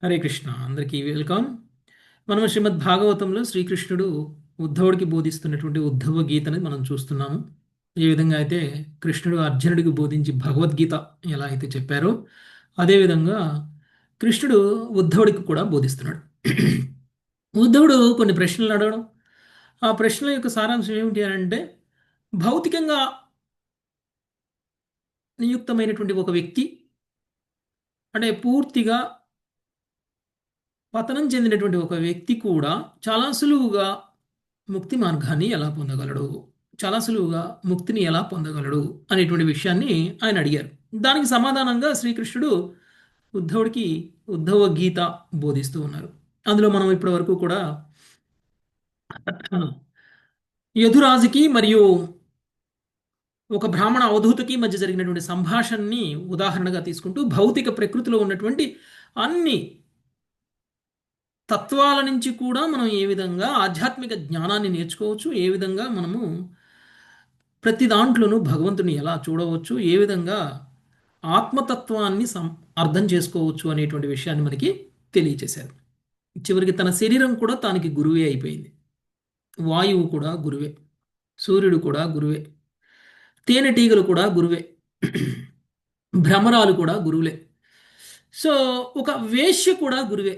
హరే కృష్ణ అందరికీ వెల్కమ్. మనం శ్రీమద్ భాగవతంలో శ్రీకృష్ణుడు ఉద్ధవుడికి బోధిస్తున్నటువంటి ఉద్ధవ గీతని మనం చూస్తున్నాము. ఏ విధంగా అయితే కృష్ణుడు అర్జునుడికి బోధించి భగవద్గీత ఎలా అయితే చెప్పారో అదేవిధంగా కృష్ణుడు ఉద్ధవుడికి కూడా బోధిస్తున్నాడు. ఉద్ధవుడు కొన్ని ప్రశ్నలు అడగడం, ఆ ప్రశ్నల యొక్క సారాంశం ఏమిటి అని అంటే, భౌతికంగా నియుక్తమైనటువంటి ఒక వ్యక్తి, అంటే పూర్తిగా పతనం చెందినటువంటి ఒక వ్యక్తి కూడా చాలా సులువుగా ముక్తి మార్గాన్ని ఎలా పొందగలడు, చాలా సులువుగా ముక్తిని ఎలా పొందగలడు అనేటువంటి విషయాన్ని ఆయన అడిగారు. దానికి సమాధానంగా శ్రీకృష్ణుడు ఉద్ధవుడికి ఉద్ధవ గీత బోధిస్తూ ఉన్నారు. అందులో మనం ఇప్పటి వరకు కూడా యధురాజుకి మరియు ఒక బ్రాహ్మణ అవధూతకి మధ్య జరిగినటువంటి సంభాషణని ఉదాహరణగా తీసుకుంటూ భౌతిక ప్రకృతిలో ఉన్నటువంటి అన్ని తత్వాల నుంచి కూడా మనం ఏ విధంగా ఆధ్యాత్మిక జ్ఞానాన్ని నేర్చుకోవచ్చు, ఏ విధంగా మనము ప్రతి దాంట్లోనూ భగవంతుని ఎలా చూడవచ్చు, ఏ విధంగా ఆత్మతత్వాన్ని అర్థం చేసుకోవచ్చు అనేటువంటి విషయాన్ని మనకి తెలియచేశారు. చివరికి తన శరీరం కూడా తానికి గురువే అయిపోయింది. వాయువు కూడా గురువే, సూర్యుడు కూడా గురువే, తేనెటీగలు కూడా గురువే, భ్రమరాలు కూడా గురువులే. సో ఒక వేశ్య కూడా గురువే.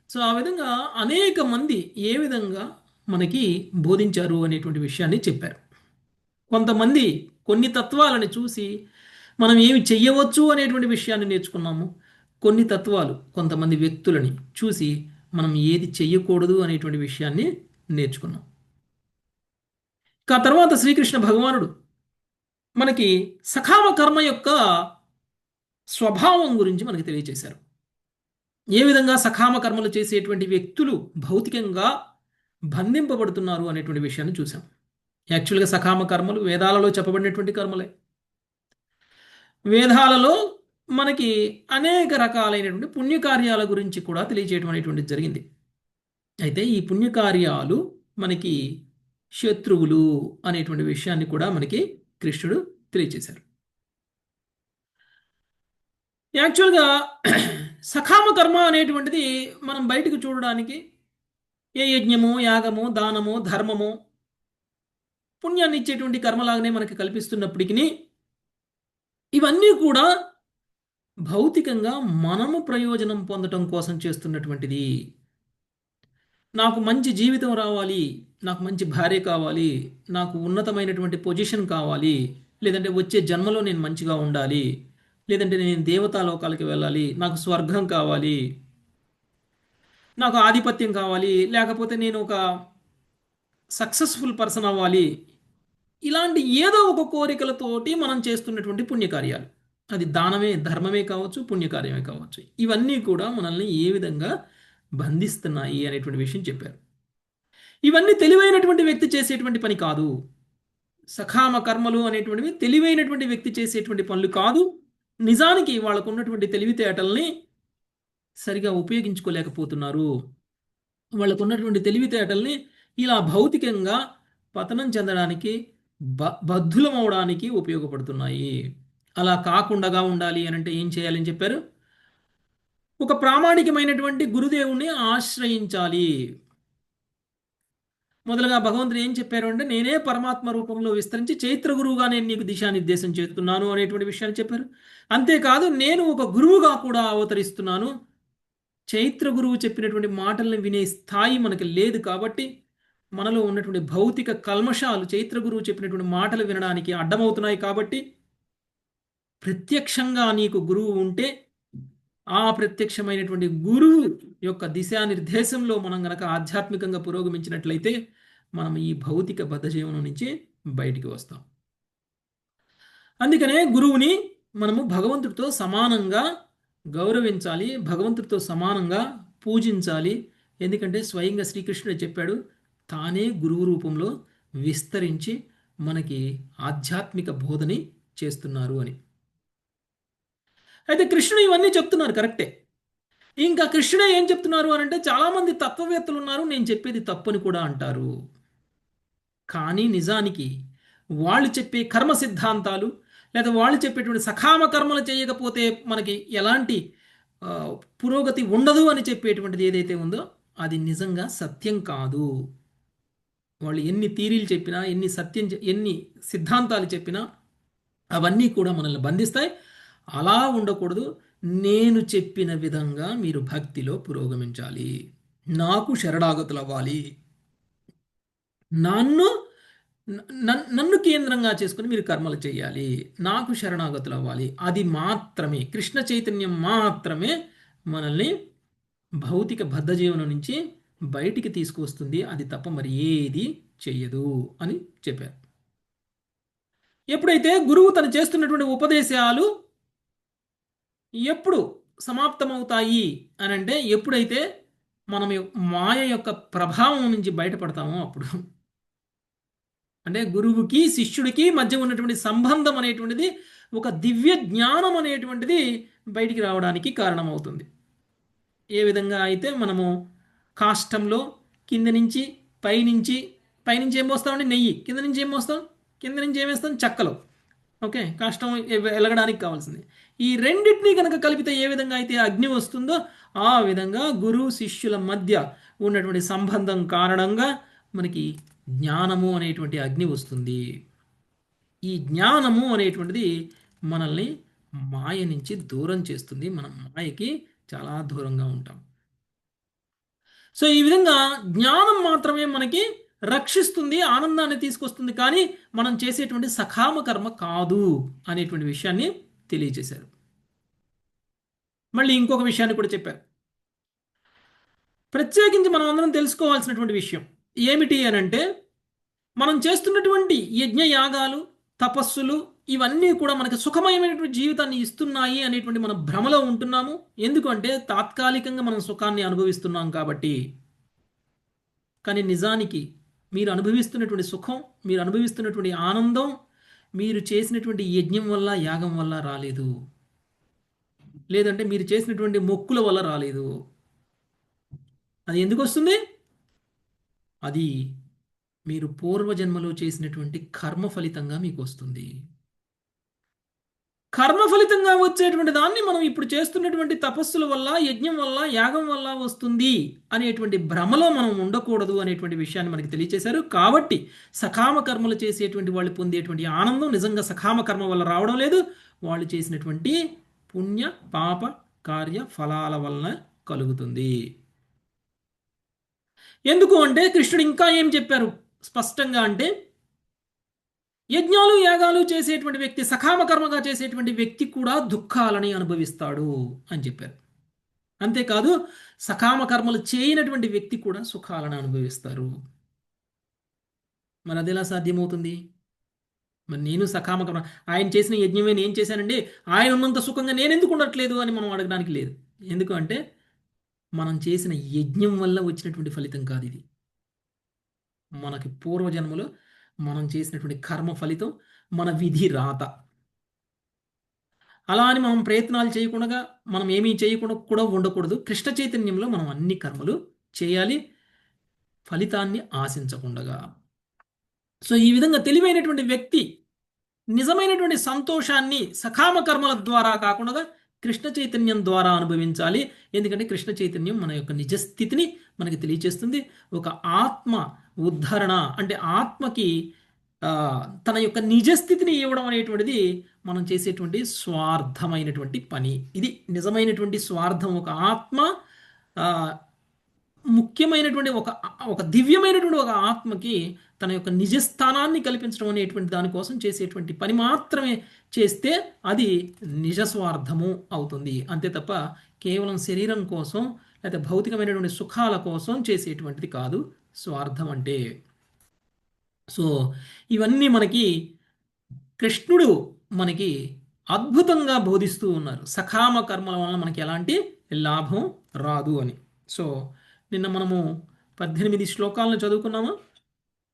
సో ఆ విధంగా అనేక మంది ఏ విధంగా మనకి బోధించారు అనేటువంటి విషయాన్ని చెప్పారు. కొంతమంది కొన్ని తత్వాలను చూసి మనం ఏమి చెయ్యవచ్చు అనేటువంటి విషయాన్ని నేర్చుకున్నాము. కొన్ని తత్వాలు కొంతమంది వ్యక్తులని చూసి మనం ఏది చెయ్యకూడదు అనేటువంటి విషయాన్ని నేర్చుకున్నాం. ఆ తర్వాత శ్రీకృష్ణ భగవానుడు మనకి సకామ కర్మ యొక్క స్వభావం గురించి మనకి తెలియజేశారు. ఏ విధంగా సకామ కర్మలు చేసేటువంటి వ్యక్తులు భౌతికంగా బంధింపబడుతున్నారు అనేటువంటి విషయాన్ని చూసాం. యాక్చువల్గా సకామ కర్మలు వేదాలలో చెప్పబడినటువంటి కర్మలే. వేదాలలో మనకి అనేక రకాలైనటువంటి పుణ్యకార్యాల గురించి కూడా తెలియజేయడం అనేటువంటిది జరిగింది. అయితే ఈ పుణ్యకార్యాలు మనకి శత్రువులు అనేటువంటి విషయాన్ని కూడా మనకి కృష్ణుడు తెలియజేశారు. యాక్చువల్గా సకామ కర్మ అనేటువంటిది మనం బయటకు చూడడానికి ఏ యజ్ఞము, యాగము, దానము, ధర్మము పుణ్యాన్ని ఇచ్చేటువంటి కర్మలాగానే మనకి కల్పిస్తున్నప్పటికీ ఇవన్నీ కూడా భౌతికంగా మనము ప్రయోజనం పొందటం కోసం చేస్తున్నటువంటిది. నాకు మంచి జీవితం రావాలి, నాకు మంచి భార్య కావాలి, నాకు ఉన్నతమైనటువంటి పొజిషన్ కావాలి, లేదంటే వచ్చే జన్మలో నేను మంచిగా ఉండాలి, లేదంటే నేను దేవతాలోకాలకి వెళ్ళాలి, నాకు స్వర్గం కావాలి, నాకు ఆధిపత్యం కావాలి, లేకపోతే నేను ఒక సక్సెస్ఫుల్ పర్సన్ అవ్వాలి, ఇలాంటి ఏదో ఒక కోరికలతోటి మనం చేస్తున్నటువంటి పుణ్యకార్యాలు, అది దానమే, ధర్మమే కావచ్చు, పుణ్యకార్యమే కావచ్చు, ఇవన్నీ కూడా మనల్ని ఏ విధంగా బంధిస్తున్నాయి అనేటువంటి విషయం చెప్పారు. ఇవన్నీ తెలివైనటువంటి వ్యక్తి చేసేటువంటి పని కాదు. సకామ కర్మలు అనేటువంటివి తెలివైనటువంటి వ్యక్తి చేసేటువంటి పనులు కాదు. నిజానికి వాళ్ళకు ఉన్నటువంటి తెలివితేటల్ని సరిగా ఉపయోగించుకోలేకపోతున్నారు. వాళ్ళకు ఉన్నటువంటి తెలివితేటల్ని ఇలా భౌతికంగా పతనం చెందడానికి, బద్ధులం అవడానికి ఉపయోగపడుతున్నాయి. అలా కాకుండా ఉండాలి అని అంటే ఏం చేయాలని చెప్పారు? ఒక ప్రామాణికమైనటువంటి గురుదేవుణ్ణి ఆశ్రయించాలి. మొదలుగా భగవంతుడు ఏం చెప్పారు అంటే, నేనే పరమాత్మ రూపంలో విస్తరించి చైత్ర గురువుగా నేను నీకు దిశానిర్దేశం చేస్తున్నాను అనేటువంటి విషయాన్ని చెప్పారు. అంతేకాదు, నేను ఒక గురువుగా కూడా అవతరిస్తున్నాను. చైత్ర గురువు చెప్పినటువంటి మాటలను వినే స్థాయి మనకి లేదు కాబట్టి, మనలో ఉన్నటువంటి భౌతిక కల్మషాలు చైత్ర గురువు చెప్పినటువంటి మాటలు వినడానికి అడ్డమవుతున్నాయి కాబట్టి, ప్రత్యక్షంగా నీకు గురువు ఉంటే ఆ ప్రత్యక్షమైనటువంటి గురువు యొక్క దిశానిర్దేశంలో మనం గనక ఆధ్యాత్మికంగా పురోగమించినట్లయితే మనం ఈ భౌతిక బద్ధజీవనం నుంచి బయటికి వస్తాం. అందుకనే గురువుని మనము భగవంతుడితో సమానంగా గౌరవించాలి, భగవంతుడితో సమానంగా పూజించాలి. ఎందుకంటే స్వయంగా శ్రీకృష్ణుడు చెప్పాడు, తానే గురువు రూపంలో విస్తరించి మనకి ఆధ్యాత్మిక బోధని చేస్తున్నారు అని. అయితే కృష్ణుడు ఇవన్నీ చెప్తున్నారు, కరెక్టే. ఇంకా కృష్ణుడే ఏం చెప్తున్నారు అని అంటే, చాలామంది తత్వవేత్తలు ఉన్నారు, నేను చెప్పేది తప్పని కూడా అంటారు. కానీ నిజానికి వాళ్ళు చెప్పే కర్మ సిద్ధాంతాలు, లేదా వాళ్ళు చెప్పేటువంటి సకామ కర్మలు చేయకపోతే మనకి ఎలాంటి ఆ, పురోగతి ఉండదు అని చెప్పేటువంటిది ఏదైతే ఉందో అది నిజంగా సత్యం కాదు. వాళ్ళు ఎన్ని థీరీలు చెప్పినా, ఎన్ని సిద్ధాంతాలు చెప్పినా అవన్నీ కూడా మనల్ని బంధిస్తాయి. అలా ఉండకూడదు. నేను చెప్పిన విధంగా మీరు భక్తిలో పురోగమించాలి. నాకు శరణాగతులు అవ్వాలి. నన్ను నన్ను కేంద్రంగా చేసుకుని మీరు కర్మలు చేయాలి. నాకు శరణాగతులు అవ్వాలి. అది మాత్రమే, కృష్ణ చైతన్యం మాత్రమే మనల్ని భౌతిక బద్ధజీవనం నుంచి బయటికి తీసుకువస్తుంది. అది తప్ప మరి ఏది చెయ్యదు అని చెప్పారు. ఎప్పుడైతే గురువు తను చేస్తున్నటువంటి ఉపదేశాలు ఎప్పుడు సమాప్తమవుతాయి అని అంటే, ఎప్పుడైతే మనం మాయ యొక్క ప్రభావం నుంచి బయటపడతామో అప్పుడు. అంటే గురువుకి శిష్యుడికి మధ్య ఉన్నటువంటి సంబంధం అనేటువంటిది, ఒక దివ్య జ్ఞానం అనేటువంటిది బయటికి రావడానికి కారణమవుతుంది. ఏ విధంగా అయితే మనము కాష్టంలో కింద నుంచి పైనుంచి, పైనుంచి ఏం పోస్తామండి? నెయ్యి. కింద నుంచి ఏం పోస్తాం? కింద నుంచి ఏం వేస్తాం? చెక్కలు. ఓకే, కాష్టం ఎలగడానికి కావాల్సింది. ఈ రెండింటినీ కనుక కలిపితే ఏ విధంగా అయితే అగ్ని వస్తుందో, ఆ విధంగా గురు శిష్యుల మధ్య ఉన్నటువంటి సంబంధం కారణంగా మనకి జ్ఞానము అనేటువంటి అగ్ని వస్తుంది. ఈ జ్ఞానము అనేటువంటిది మనల్ని మాయ నుంచి దూరం చేస్తుంది. మనం మాయకి చాలా దూరంగా ఉంటాం. సో ఈ విధంగా జ్ఞానం మాత్రమే మనకి రక్షిస్తుంది, ఆనందాన్ని తీసుకొస్తుంది, కానీ మనం చేసేటువంటి సకామ కర్మ కాదు అనేటువంటి విషయాన్ని తెలియజేశారు. మళ్ళీ ఇంకొక విషయాన్ని కూడా చెప్పారు. ప్రత్యేకించి మనం అందరం తెలుసుకోవాల్సినటువంటి విషయం ఏమిటి అని అంటే, మనం చేస్తున్నటువంటి యజ్ఞ యాగాలు, తపస్సులు ఇవన్నీ కూడా మనకి సుఖమయమైనటువంటి జీవితాన్ని ఇస్తున్నాయి అనేటువంటి మన భ్రమలో ఉంటున్నాము. ఎందుకంటే తాత్కాలికంగా మనం సుఖాన్ని అనుభవిస్తున్నాం కాబట్టి. కానీ నిజానికి మీరు అనుభవిస్తున్నటువంటి సుఖం, మీరు అనుభవిస్తున్నటువంటి ఆనందం మీరు చేసినటువంటి యజ్ఞం వల్ల, యాగం వల్ల రాలేదు. లేదంటే మీరు చేసినటువంటి మొక్కుల వల్ల రాలేదు. అది ఎందుకు వస్తుంది? అది మీరు పూర్వజన్మలో చేసినటువంటి కర్మ ఫలితంగా మీకు వస్తుంది. కర్మ ఫలితంగా వచ్చేటువంటి దాన్ని మనం ఇప్పుడు చేస్తున్నటువంటి తపస్సుల వల్ల, యజ్ఞం వల్ల, యాగం వల్ల వస్తుంది అనేటువంటి భ్రమలో మనం ఉండకూడదు అనేటువంటి విషయాన్ని మనకి తెలియచేశారు. కాబట్టి సకామ కర్మలు చేసేటువంటి వాళ్ళు పొందేటువంటి ఆనందం నిజంగా సకామ కర్మ వల్ల రావడం లేదు, వాళ్ళు చేసినటువంటి పుణ్య పాప కార్య ఫలాల వలన కలుగుతుంది. ఎందుకు అంటే కృష్ణుడు ఇంకా ఏం చెప్పారు స్పష్టంగా అంటే, యజ్ఞాలు యాగాలు చేసేటువంటి వ్యక్తి, సకామ కర్మగా చేసేటువంటి వ్యక్తి కూడా దుఃఖాలని అనుభవిస్తాడు అని చెప్పారు. అంతేకాదు సకామ కర్మలు చేయనటువంటి వ్యక్తి కూడా సుఖాలను అనుభవిస్తారు. మరి అది ఎలా సాధ్యమవుతుంది? మరి నేను సకామ కర్మ, ఆయన చేసిన యజ్ఞమే నేను చేశానండి, ఆయన ఉన్నంత సుఖంగా నేను ఎందుకు ఉండట్లేదు అని మనం అడగడానికి లేదు. ఎందుకు అంటే మనం చేసిన యజ్ఞం వల్ల వచ్చినటువంటి ఫలితం కాదు ఇది. మనకి పూర్వజన్మలో మనం చేసినటువంటి కర్మ ఫలితం, మన విధి రాత. అలా అని మనం ప్రయత్నాలు చేయకుండా, మనం ఏమీ చేయకుండా కూడా ఉండకూడదు. కృష్ణ చైతన్యంలో మనం అన్ని కర్మలు చేయాలి, ఫలితాన్ని ఆశించకుండా. సో ఈ విధంగా తెలివైనటువంటి వ్యక్తి నిజమైనటువంటి సంతోషాన్ని సకామ కర్మల ద్వారా కాకుండా కృష్ణ చైతన్యం ద్వారా అనుభవించాలి. ఎందుకంటే కృష్ణ చైతన్యం మన యొక్క నిజస్థితిని మనకి తెలియచేస్తుంది. ఒక ఆత్మ ఉద్ధరణ అంటే ఆత్మకి తన యొక్క నిజస్థితిని ఇవ్వడం అనేటువంటిది మనం చేసేటువంటి స్వార్థమైనటువంటి పని. ఇది నిజమైనటువంటి స్వార్థం. ఒక ఆత్మ ముఖ్యమైనటువంటి ఒక దివ్యమైనటువంటి ఒక ఆత్మకి తన యొక్క నిజస్థానాన్ని కల్పించడం అనేటువంటి దానికోసం చేసేటువంటి పని మాత్రమే చేస్తే అది నిజస్వార్థము అవుతుంది. అంతే తప్ప కేవలం శరీరం కోసం లేదా భౌతికమైనటువంటి సుఖాల కోసం చేసేటువంటిది కాదు స్వార్థం అంటే. సో ఇవన్నీ మనకి కృష్ణుడు మనకి అద్భుతంగా బోధిస్తూ ఉన్నారు. సకామ కర్మల వలన మనకి ఎలాంటి లాభం రాదు అని. సో నిన్న మనము 18 శ్లోకాలను చదువుకున్నామా?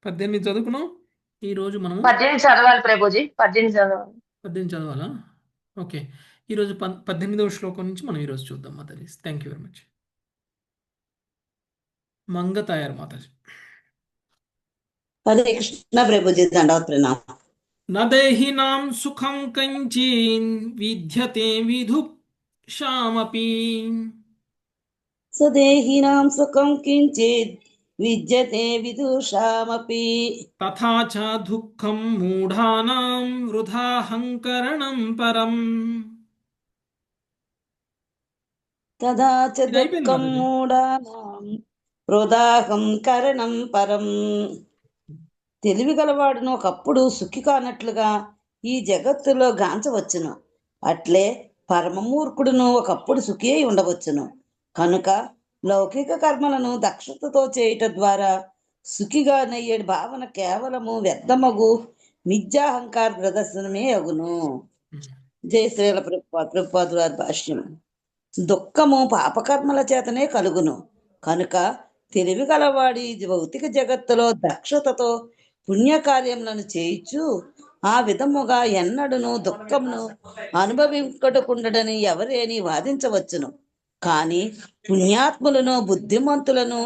18 చదువుకున్నాం. ఈరోజు మనం 18 చదవాలి ప్రభుజీ. 18 చదవాలి. 18 చదవాలా? ఓకే, ఈరోజు 18వ శ్లోకం నుంచి మనం ఈరోజు చూద్దాం Mataji. Thank you very much. Manga తయారు మాతాజీ. హరే కృష్ణ ప్రభుజీ, దండవత్ ప్రణామం. నదేహినాం సుఖం కంచీన్ విద్యతే విధు షామపి స్వదేహినాం సుఖం కించిత్ విద్యతే విదూషామపి తథా చ దుఃఖం మూఢానాం వృథాహంకరణం పరం. తదా చ ఇది అయిపోయింది దుఃఖం మాతాజీ. మూఢానాం వృథాహం కరణం పరం. తెలివి గలవాడును ఒకప్పుడు సుఖి కానట్లుగా ఈ జగత్తులో గాంచవచ్చును, అట్లే పరమమూర్ఖుడును ఒకప్పుడు సుఖి అయి ఉండవచ్చును. కనుక లౌకిక కర్మలను దక్షతతో చేయుట ద్వారా సుఖిగా నయ్యేడు భావన కేవలము వ్యర్థమగు మిథ్యాహంకార ప్రదర్శనమే అగును. జై శ్రీల ప్రభుపాదుల వారి భాష్యం. దుఃఖము పాపకర్మల చేతనే కలుగును. కనుక తెలివి గలవాడి భౌతిక జగత్తులో దక్షతతో పుణ్యకార్యములను చేయిచు ఆ విధముగా ఎన్నడును దుఃఖమును అనుభవించకుండడని ఎవరేని వాదించవచ్చును. కానీ పుణ్యాత్ములను బుద్ధిమంతులను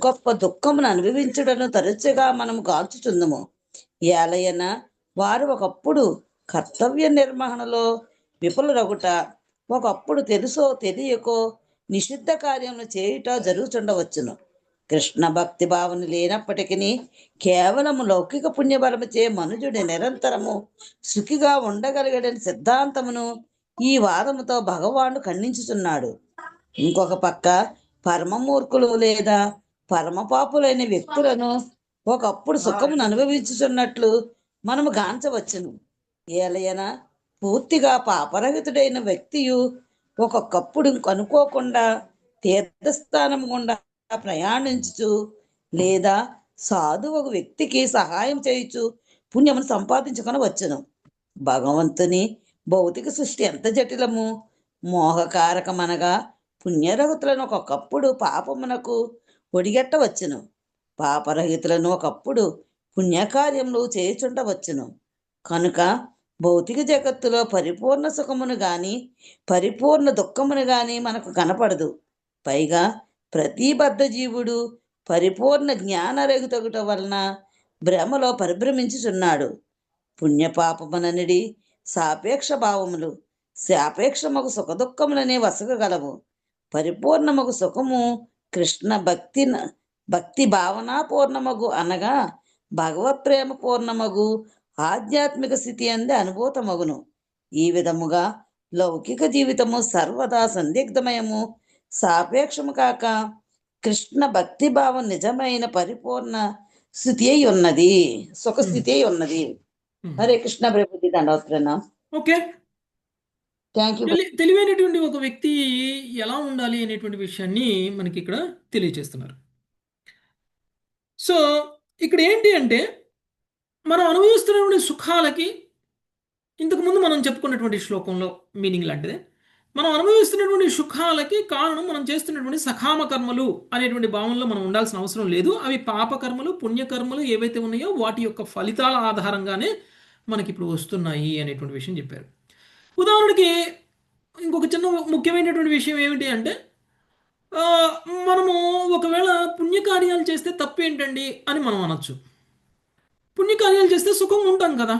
గొప్ప దుఃఖమును అనుభవించుటను తరచుగా మనం గాల్చుచుందము. ఏలయన వారు ఒకప్పుడు కర్తవ్య నిర్వహణలో విఫలురగుట, ఒకప్పుడు తెలుసో తెలియకో నిషిద్ధ కార్యములు చేయుట జరుగుచుండవచ్చును. కృష్ణ భక్తి భావన లేనప్పటికీ కేవలము లౌకిక పుణ్యబలముచే మనుజుడి నిరంతరము సుఖిగా ఉండగలిగడని సిద్ధాంతమును ఈ వాదముతో భగవానుడు ఖండించుచున్నాడు. ఇంకొక పక్క పరమమూర్ఖులు లేదా పరమపాపులైన వ్యక్తులను ఒకప్పుడు సుఖమును అనుభవించుచున్నట్లు మనము గాంచవచ్చును. ఏలయన పూర్తిగా పాపరహితుడైన వ్యక్తియు ఒక్కొక్కప్పుడు అనుకోకుండా తీర్థస్థానం గుండా ప్రయాణించుచు లేదా సాధువు ఒక వ్యక్తికి సహాయం చేయుచు పుణ్యమును సంపాదించుకొని వచ్చును. భగవంతుని భౌతిక సృష్టి ఎంత జటిలము మోహకారకమనగా పుణ్యరహితులను ఒకప్పుడు పాపమునకు ఒడిగట్టవచ్చును, పాపరహితులను ఒకప్పుడు పుణ్యకార్యములు చేయుచుండవచ్చును. కనుక భౌతిక జగత్తులో పరిపూర్ణ సుఖమును గాని పరిపూర్ణ దుఃఖమును గాని మనకు కనపడదు. పైగా ప్రతి బద్ధ జీవుడు పరిపూర్ణ జ్ఞానరహితగుట వలన భ్రమలో పరిభ్రమించుచున్నాడు. పుణ్యపాపముననిడి సాపేక్ష భావములు సాపేక్షమగు సుఖదుఖములనే వసగగలవు. పరిపూర్ణమగు సుఖము కృష్ణ భక్తి భావనాపూర్ణమగు అనగా భగవత్ ప్రేమ పూర్ణమగు ఆధ్యాత్మిక స్థితి అందే అనుభూతమగును. ఈ విధముగా లౌకిక జీవితము సర్వదా సందిగ్ధమయము సాపేక్షము కాక కృష్ణ భక్తి భావం నిజమైన పరిపూర్ణ స్థితి అయి ఉన్నది, సుఖస్థితి అయి ఉన్నది. హరే కృష్ణ ప్రభుజీ దండవత్ప్రణాం. ఓకే. Thank you. తెలివైనటువంటి ఒక వ్యక్తి ఎలా ఉండాలి అనేటువంటి విషయాన్ని మనకి ఇక్కడ తెలియజేస్తున్నారు. సో ఇక్కడ ఏంటి అంటే మనం అనుభవిస్తున్నటువంటి సుఖాలకి ఇంతకుముందు మనం చెప్పుకున్నటువంటి శ్లోకంలో మీనింగ్ లాంటిదే, మనం అనుభవిస్తున్నటువంటి సుఖాలకి కారణం మనం చేస్తున్నటువంటి సకామ కర్మలు అనేటువంటి భావనలో మనం ఉండాల్సిన అవసరం లేదు. అవి పాపకర్మలు పుణ్యకర్మలు ఏవైతే ఉన్నాయో వాటి యొక్క ఫలితాల ఆధారంగానే మనకి ఇప్పుడు వస్తున్నాయి అనేటువంటి విషయం చెప్పారు. ఉదాహరణకి ఇంకొక చిన్న ముఖ్యమైనటువంటి విషయం ఏమిటి అంటే మనము ఒకవేళ పుణ్యకార్యాలు చేస్తే తప్పేంటండి అని మనం అనొచ్చు. పుణ్యకార్యాలు చేస్తే సుఖంగా ఉంటాం కదా,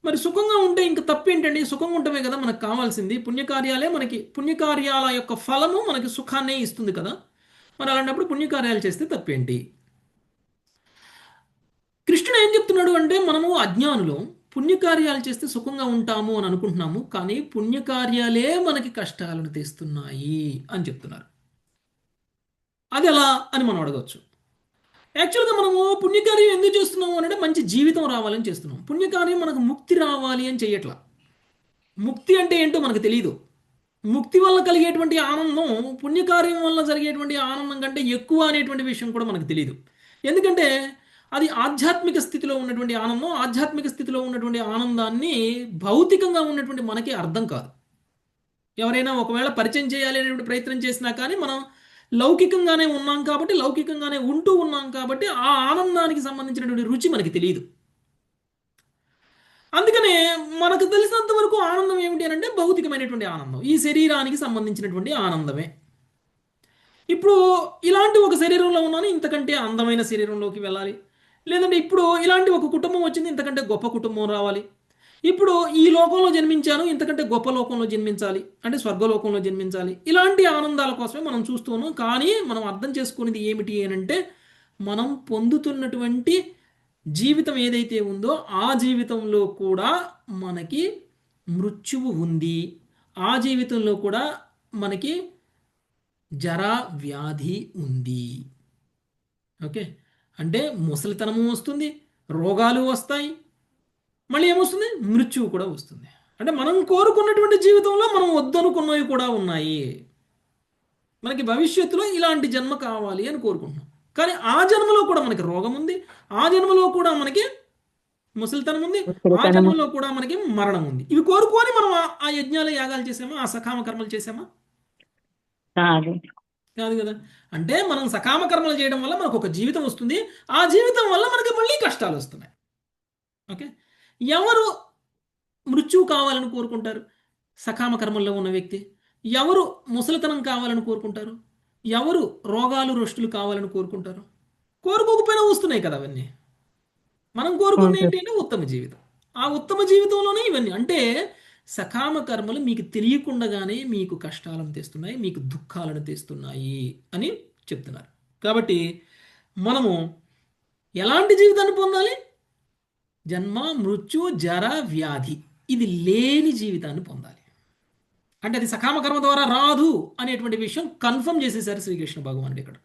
మరి సుఖంగా ఉంటే ఇంక తప్పేంటండి, సుఖంగా ఉండటమే కదా మనకు కావాల్సింది, పుణ్యకార్యాలే మనకి, పుణ్యకార్యాల యొక్క ఫలము మనకి సుఖాన్నే ఇస్తుంది కదా, మరి అలాంటప్పుడు పుణ్యకార్యాలు చేస్తే తప్పేంటి? కృష్ణుడు ఏం చెప్తున్నాడు అంటే మనము అజ్ఞానులు పుణ్యకార్యాలు చేస్తే సుఖంగా ఉంటాము అని అనుకుంటున్నాము, కానీ పుణ్యకార్యాలే మనకి కష్టాలను తెస్తున్నాయి అని చెప్తున్నారు. అది ఎలా అని మనం అడగవచ్చు. యాక్చువల్గా మనము పుణ్యకార్యం ఎందుకు చేస్తున్నాము అంటే మంచి జీవితం రావాలని చేస్తున్నాం. పుణ్యకార్యం మనకు ముక్తి రావాలి అని చెయ్యట్లా. ముక్తి అంటే ఏంటో మనకు తెలియదు. ముక్తి వల్ల కలిగేటువంటి ఆనందం పుణ్యకార్యం వల్ల జరిగేటువంటి ఆనందం కంటే ఎక్కువ అనేటువంటి విషయం కూడా మనకు తెలియదు. ఎందుకంటే అది ఆధ్యాత్మిక స్థితిలో ఉన్నటువంటి ఆనందం. ఆధ్యాత్మిక స్థితిలో ఉన్నటువంటి ఆనందాన్ని భౌతికంగా ఉన్నటువంటి మనకి అర్థం కాదు. ఎవరైనా ఒకవేళ పరిచయం చేయాలి అనేటువంటి ప్రయత్నం చేసినా కానీ మనం లౌకికంగానే ఉన్నాం కాబట్టి, లౌకికంగానే ఉంటూ ఉన్నాం కాబట్టి ఆ ఆనందానికి సంబంధించినటువంటి రుచి మనకి తెలియదు. అందుకనే మనకు తెలిసినంత వరకు ఆనందం ఏమిటి అని అంటే భౌతికమైనటువంటి ఆనందం, ఈ శరీరానికి సంబంధించినటువంటి ఆనందమే. ఇప్పుడు ఇలాంటి ఒక శరీరంలో ఉన్నాను, ఇంతకంటే అందమైన శరీరంలోకి వెళ్ళాలి, లేదంటే ఇప్పుడు ఇలాంటి ఒక కుటుంబం వచ్చింది, ఇంతకంటే గొప్ప కుటుంబం రావాలి, ఇప్పుడు ఈ లోకంలో జన్మించాను, ఇంతకంటే గొప్ప లోకంలో జన్మించాలి అంటే స్వర్గలోకంలో జన్మించాలి, ఇలాంటి ఆనందాల కోసమే మనం చూస్తున్నాం. కానీ మనం అర్థం చేసుకునేది ఏమిటి అని అంటే, మనం పొందుతున్నటువంటి జీవితం ఏదైతే ఉందో ఆ జీవితంలో కూడా మనకి మృత్యువు ఉంది. ఆ జీవితంలో కూడా మనకి జరా వ్యాధి ఉంది. ఓకే, అంటే ముసలితనము వస్తుంది, రోగాలు వస్తాయి, మళ్ళీ ఏమొస్తుంది, మృత్యువు కూడా వస్తుంది. అంటే మనం కోరుకున్నటువంటి జీవితంలో మనం వద్దనుకున్నవి కూడా ఉన్నాయి. మనకి భవిష్యత్తులో ఇలాంటి జన్మ కావాలి అని కోరుకుంటున్నాం, కానీ ఆ జన్మలో కూడా మనకి రోగం ఉంది, ఆ జన్మలో కూడా మనకి ముసలితనం ఉంది, ఆ జన్మలో కూడా మనకి మరణం ఉంది. ఇవి కోరుకొని మనం ఆ యజ్ఞాలు యాగాలు చేసామా, ఆ సకామ కర్మలు చేసామా? కాదు. కాదు కదా. అంటే మనం సకామ కర్మలు చేయడం వల్ల మనకు ఒక జీవితం వస్తుంది, ఆ జీవితం వల్ల మనకి మళ్ళీ కష్టాలు వస్తున్నాయి. ఓకే, ఎవరు మృత్యువు కావాలని కోరుకుంటారు? సకామ కర్మల్లో ఉన్న వ్యక్తి. ఎవరు ముసలితనం కావాలని కోరుకుంటారు? ఎవరు రోగాలు రొష్టులు కావాలని కోరుకుంటారు? కోరుకోకపోయినా వస్తున్నాయి కదా అవన్నీ. మనం కోరుకుంది ఏంటి అంటే ఉత్తమ జీవితం. ఆ ఉత్తమ జీవితంలోనే ఇవన్నీ. అంటే సకామ కర్మలు మీకు తెలియకుండానే మీకు కష్టాలను తెస్తున్నాయి, మీకు దుఃఖాలను తెస్తున్నాయి అని చెప్తున్నారు. కాబట్టి మనము ఎలాంటి జీవితాన్ని పొందాలి? జన్మ, మృత్యు, జర, వ్యాధి ఇది లేని జీవితాన్ని పొందాలి. అంటే అది సకామ కర్మ ద్వారా రాదు అనేటువంటి విషయం కన్ఫర్మ్ చేసేసారు శ్రీకృష్ణ భగవానుడు ఇక్కడ.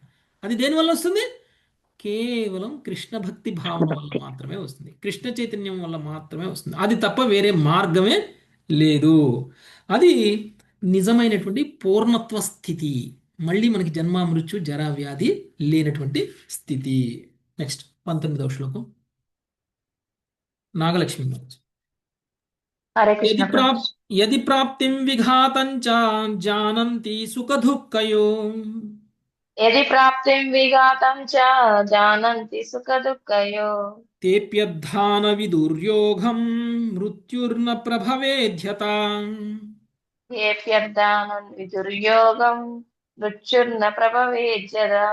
అది దేనివల్ల వస్తుంది? కేవలం కృష్ణ భక్తి భావన వల్ల మాత్రమే వస్తుంది, కృష్ణ చైతన్యం వల్ల మాత్రమే వస్తుంది. అది తప్ప వేరే మార్గమే లేదు. అది నిజమైనటువంటి పూర్ణత్వ స్థితి. మళ్ళీ మనకి జన్మ, మృత్యు, జర, వ్యాధి లేనటువంటి స్థితి. నెక్స్ట్ 19వ శ్లోకం, నాగలక్ష్మి మాతాజీ. హరే కృష్ణ ప్రభు. యది ప్రాప్తిం విఘాతం చ జానంతి సుఖ దుఃఖయో యది ప్రాప్తిం విఘాతం చ జానంతి సుఖ దుఃఖయో తేప్యర్థాన విదుర్యోగం మృత్యుర్న ప్రభవేద్యత. ఏప్యర్థానం విదుర్యోగం మృత్యుర్న ప్రభవేజ్యదా.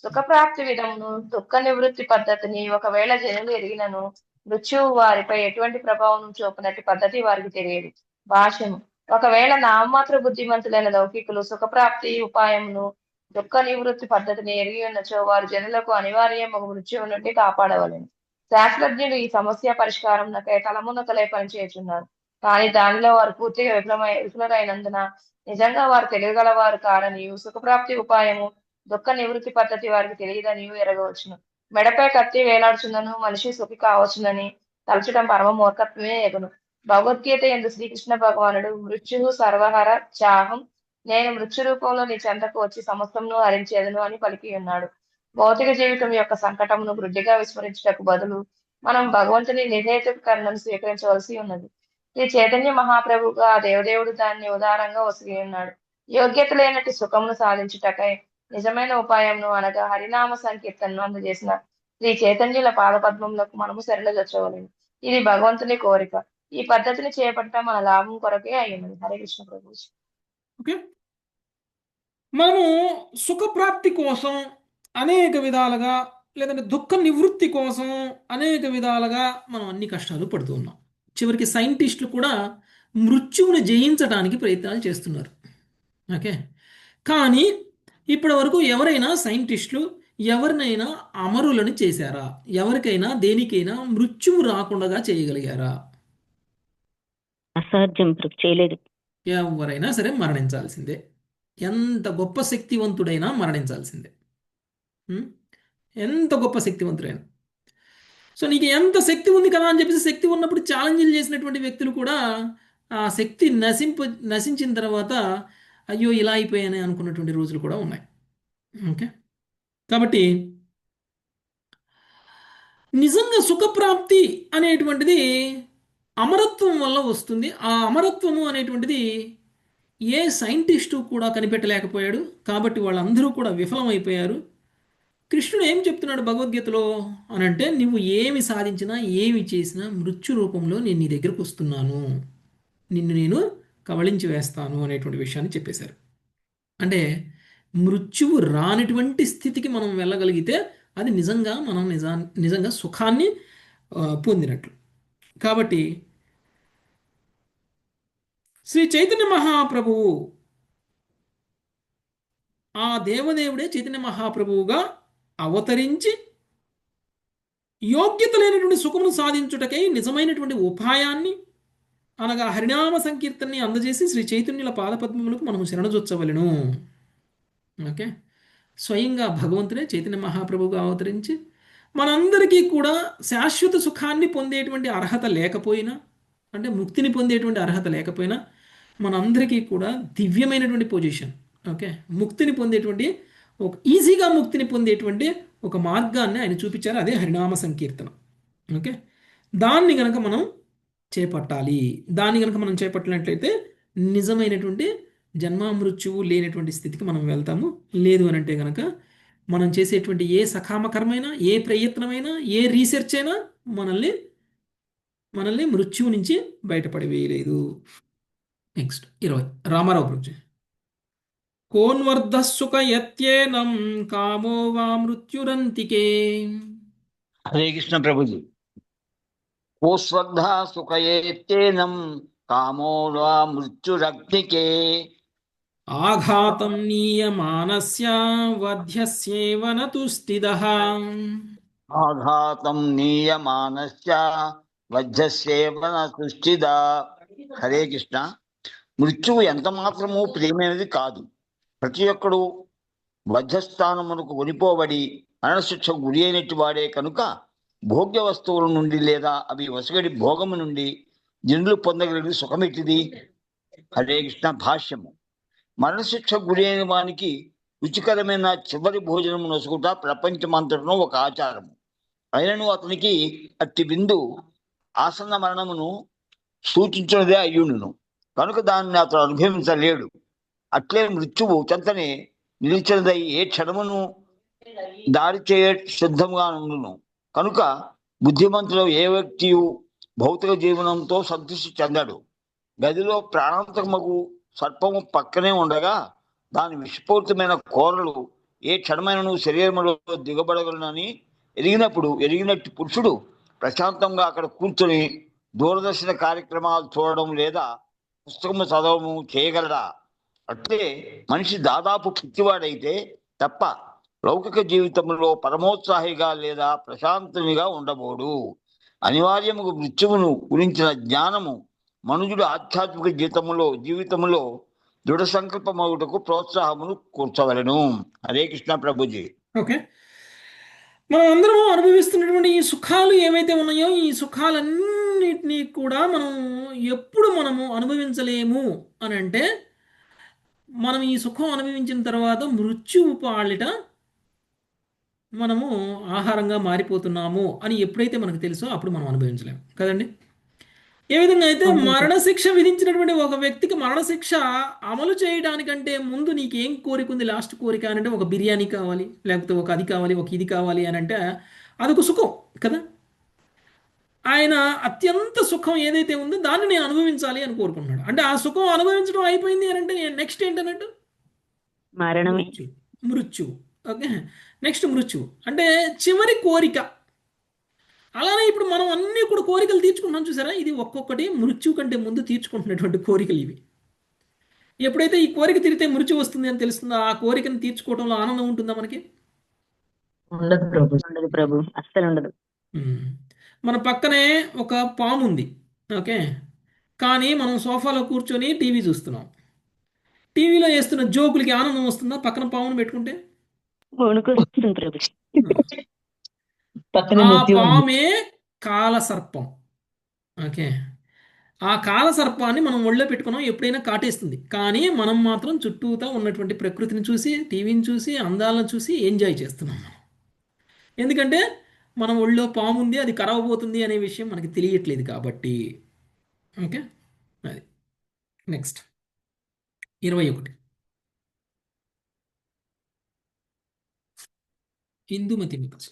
సుఖప్రాప్తి విధమును దుఃఖ నివృత్తి పద్ధతిని ఒకవేళ జనులు ఎరిగినను మృత్యువు వారిపై ఎటువంటి ప్రభావం చూపనట్టి పద్ధతి వారికి తెలియదు. భాష్యము: ఒకవేళ నామమాత్ర బుద్ధిమంతులైన లౌకికులు సుఖప్రాప్తి ఉపాయమును దుఃఖ నివృత్తి పద్ధతిని ఎరిగి ఉన్నచో వారు జనులకు అనివార్యము మృత్యువు నుండి కాపాడవలెను. శాస్త్రజ్ఞులు ఈ సమస్య పరిష్కారం నకై తలమునకలై పనిచేయుచున్నారు. కానీ దానిలో వారు పూర్తిగా విఫలరైనందున నిజంగా వారు తెలియగలవారు కారనియు సుఖప్రాప్తి ఉపాయము దుఃఖ నివృత్తి పద్ధతి వారికి తెలియదనియు ఎరగవచ్చును. మెడపై కత్తి వేలాడుచున్నను మనిషి సుఖి కావచ్చునని తలచడం పరమ మూర్ఖత్వమే ఎగును. భగవద్గీత యందు శ్రీకృష్ణ భగవానుడు మృత్యు సర్వహర చాహం, నేను మృత్యు రూపంలో నీ చెంతకు వచ్చి సమస్తమును హరించేదను అని పలికి ఉన్నాడు. భౌతిక జీవితం యొక్క సంకటమును వృద్ధిగా విస్మరించుటకు బదులు మనం భగవంతుని నిర్ణేతక కర్ణను స్వీకరించవలసి ఉన్నది. శ్రీ చైతన్య మహాప్రభుగా ఆ దేవదేవుడు దాన్ని ఉదారంగా వసిగి ఉన్నాడు. యోగ్యత లేనట్టి సుఖమును సాధించుటకై నిజమైన ఉపాయంను అనగా హరినామ సంకీర్తనను అందజేసిన శ్రీ చైతన్యుల పాదపద్మములకు మనము శరణుజొచ్చవలెను. ఇది భగవంతుని కోరిక. ఈ పద్ధతిని చేపట్టడం మన లాభం కొరకే అయ్యున్నది. హరే కృష్ణ ప్రభు. ఓకే, మనము సుఖప్రాప్తి కోసం అనేక విధాలుగా, లేదంటే దుఃఖ నివృత్తి కోసం అనేక విధాలుగా మనం అన్ని కష్టాలు పడుతూ ఉన్నాం. చివరికి సైంటిస్టులు కూడా మృత్యువుని జయించడానికి ప్రయత్నాలు చేస్తున్నారు. ఓకే, కానీ ఇప్పటి వరకు ఎవరైనా సైంటిస్టులు ఎవరినైనా అమరులను చేశారా? ఎవరికైనా దేనికైనా మృత్యువు రాకుండా చేయగలిగారా? అసాధ్యం, చేయలేదు. ఎవరైనా సరే మరణించాల్సిందే. ఎంత గొప్ప శక్తివంతుడైనా మరణించాల్సిందే. ఎంత గొప్ప శక్తివంతుడైనా. సో నీకు ఎంత శక్తి ఉంది కదా అని చెప్పేసి శక్తి ఉన్నప్పుడు ఛాలెంజ్లు చేసినటువంటి వ్యక్తులు కూడా ఆ శక్తి నశించిన తర్వాత అయ్యో ఇలా అయిపోయానే అనుకున్నటువంటి రోజులు కూడా ఉన్నాయి. ఓకే, కాబట్టి నిజంగా సుఖప్రాప్తి అనేటువంటిది అమరత్వం వల్ల వస్తుంది. ఆ అమరత్వము అనేటువంటిది ఏ సైంటిస్టు కూడా కనిపెట్టలేకపోయాడు. కాబట్టి వాళ్ళందరూ కూడా విఫలమైపోయారు. కృష్ణుడు ఏం చెప్తున్నాడు భగవద్గీతలో అని అంటే, నువ్వు ఏమి సాధించినా ఏమి చేసినా మృత్యు రూపంలో నేను నీ దగ్గరకు వస్తున్నాను, నిన్ను నేను కవళించి వేస్తాను అనేటువంటి విషయాన్ని చెప్పేశారు. అంటే మృత్యువు రానటువంటి స్థితికి మనం వెళ్ళగలిగితే అది నిజంగా మనం నిజంగా సుఖాన్ని పొందినట్లు. కాబట్టి శ్రీ చైతన్య మహాప్రభువు, ఆ దేవదేవుడే చైతన్య మహాప్రభువుగా అవతరించి యోగ్యత లేనటువంటి సుఖమును సాధించుటకై నిజమైనటువంటి ఉపాయాన్ని అనగా హరినామ సంకీర్తనని అందజేసి శ్రీ చైతన్యుల పాదపద్మములకు మనము శరణజొచ్చవలెను. ఓకే, స్వయంగా భగవంతుడే చైతన్య మహాప్రభువుగా అవతరించి మనందరికీ కూడా శాశ్వత సుఖాన్ని పొందేటువంటి అర్హత లేకపోయినా, అంటే ముక్తిని పొందేటువంటి అర్హత లేకపోయినా, మనందరికీ కూడా దివ్యమైనటువంటి పొజిషన్, ఓకే, ముక్తిని పొందేటువంటి ఒక ఈజీగా ముక్తిని పొందేటువంటి ఒక మార్గాన్ని ఆయన చూపించారు. అదే హరినామ సంకీర్తనం. ఓకే, దాన్ని గనక మనం చేపట్టాలి. దాన్ని గనక మనం చేపట్టినట్లయితే నిజమైనటువంటి జన్మామృత్యువు లేనటువంటి స్థితికి మనం వెళ్తాము. లేదు అని అంటే గనక మనం చేసేటువంటి ఏ సకామ కర్మైనా, ఏ ప్రయత్నమైనా, ఏ రీసెర్చ్ అయినా మనల్ని మృత్యువు నుంచి బయటపడివేయలేదు. నెక్స్ట్ 20 రామారావు గురించి. కోన్వర్ధ సుఖ యత్యేనం కామో వా మృత్యురంతికే. హరే కృష్ణ ప్రభుజీ. కోస్వర్ధా సుఖయేత్తేనం కామో వా మృత్యురగ్నికే. ఆఘాతం నీయమానస్య వధ్యస్యేవ న తుష్టిదః. ఆఘాతం నీయమానస్య వధ్యస్యేవ న తుష్టిదా. హరే కృష్ణ. మృత్యువు ఎంత మాత్రము ప్రియమైనది కాదు. ప్రతి ఒక్కడు వధ్యస్థానమునకు కొనిపోబడి మరణశిక్షకు గురి అయినట్టు వాడే కనుక భోగ్య వస్తువుల నుండి లేదా అవి వసగడి భోగము నుండి జనులు పొందగలిగిన సుఖమెట్టిది. హరే కృష్ణ. భాష్యము. మరణశిక్షకు గురి అయిన వానికి రుచికరమైన చివరి భోజనం నొసుగుట ప్రపంచమంతటను ఒక ఆచారము. అయినను అతనికి అట్టి విందు ఆసన్న మరణమును సూచించినదే అయ్యుండును కనుక దాన్ని అతను అనుభవించలేడు. అట్లే మృత్యువు చెంతనే నిలిచినదై ఏ క్షణమును దారి చేయ సిద్ధంగా ఉండును కనుక బుద్ధిమంతులు ఏ వ్యక్తియు భౌతిక జీవనంతో సంతృష్టి చెందడు. గదిలో ప్రాణాంతకమగు సర్పము పక్కనే ఉండగా దాని విషపూరితమైన కోరలు ఏ క్షణమైనను శరీరంలో దిగబడగలనని ఎరిగినట్టు పురుషుడు ప్రశాంతంగా అక్కడ కూర్చొని దూరదర్శన కార్యక్రమాలు చూడడం లేదా పుస్తకము చదవము చేయగలరా? అట్లే మనిషి దాదాపు పిచ్చివాడైతే తప్ప లౌకిక జీవితంలో పరమోత్సాహిగా లేదా ప్రశాంతునిగా ఉండబోడు. అనివార్యముగా మృత్యువును గురించిన జ్ఞానము మనుజుడు ఆధ్యాత్మిక జీవితంలో దృఢ సంకల్పమగుటకు ప్రోత్సాహమును కూర్చవలను. హరే కృష్ణ ప్రభుజీ. ఓకే, మనం అందరము అనుభవిస్తున్నటువంటి ఈ సుఖాలు ఏవైతే ఉన్నాయో ఈ సుఖాలన్నిటినీ కూడా మనము అనుభవించలేము అని అంటే మనం ఈ సుఖం అనుభవించిన తర్వాత మృత్యువు పాలిట మనము ఆహారంగా మారిపోతున్నాము అని ఎప్పుడైతే మనకు తెలుసో అప్పుడు మనం అనుభవించలేము కదండి. ఏ విధంగా అయితే మరణశిక్ష విధించినటువంటి ఒక వ్యక్తికి మరణశిక్ష అమలు చేయడానికంటే ముందు నీకేం కోరిక ఉంది, లాస్ట్ కోరిక అని అంటే ఒక బిర్యానీ కావాలి, లేకపోతే ఒక అది కావాలి, ఒక ఇది కావాలి అని అంటే అదొక సుఖం కదా. ఆయన అత్యంత సుఖం ఏదైతే ఉందో దాన్ని నేను అనుభవించాలి అని కోరుకుంటున్నాడు. అంటే ఆ సుఖం అనుభవించడం అయిపోయింది అని అంటే నెక్స్ట్ ఏంటన్నట్టు మరణమే. మృత్యువు. ఓకే, నెక్స్ట్ మృత్యువు అంటే చివరి కోరిక. అలానే ఇప్పుడు మనం అన్నీ కూడా కోరికలు తీర్చుకుంటున్నాం చూసారా, ఇది ఒక్కొక్కటి మృత్యు కంటే ముందు తీర్చుకుంటున్నటువంటి కోరికలు ఇవి. ఎప్పుడైతే ఈ కోరిక తీరితే మృత్యు వస్తుంది అని తెలుస్తుందో ఆ కోరికను తీర్చుకోవడంలో ఆనందం ఉంటుందా మనకి? ఉండదు ప్రభు, అస్సలు ఉండదు. మన పక్కనే ఒక పాము ఉంది, ఓకే, కానీ మనం సోఫాలో కూర్చొని టీవీ చూస్తున్నాం. టీవీలో వేస్తున్న జోకులకి ఆనందం వస్తుందా పక్కన పామును పెట్టుకుంటే? వణుకొస్తుంది ప్రభు. ఆ పామే కాలసర్పం. ఓకే, ఆ కాలసర్పాన్ని మనం ఒళ్ళో పెట్టుకున్నాం, ఎప్పుడైనా కాటేస్తుంది. కానీ మనం మాత్రం చుట్టూతా ఉన్నటువంటి ప్రకృతిని చూసి, టీవీని చూసి, అందాలను చూసి ఎంజాయ్ చేస్తున్నాం మనం. ఎందుకంటే మనం ఒళ్ళో పాము ఉంది, అది కరవబోతుంది అనే విషయం మనకి తెలియట్లేదు కాబట్టి. ఓకే, అది నెక్స్ట్ 21 ఇందుమతి మిక్స్.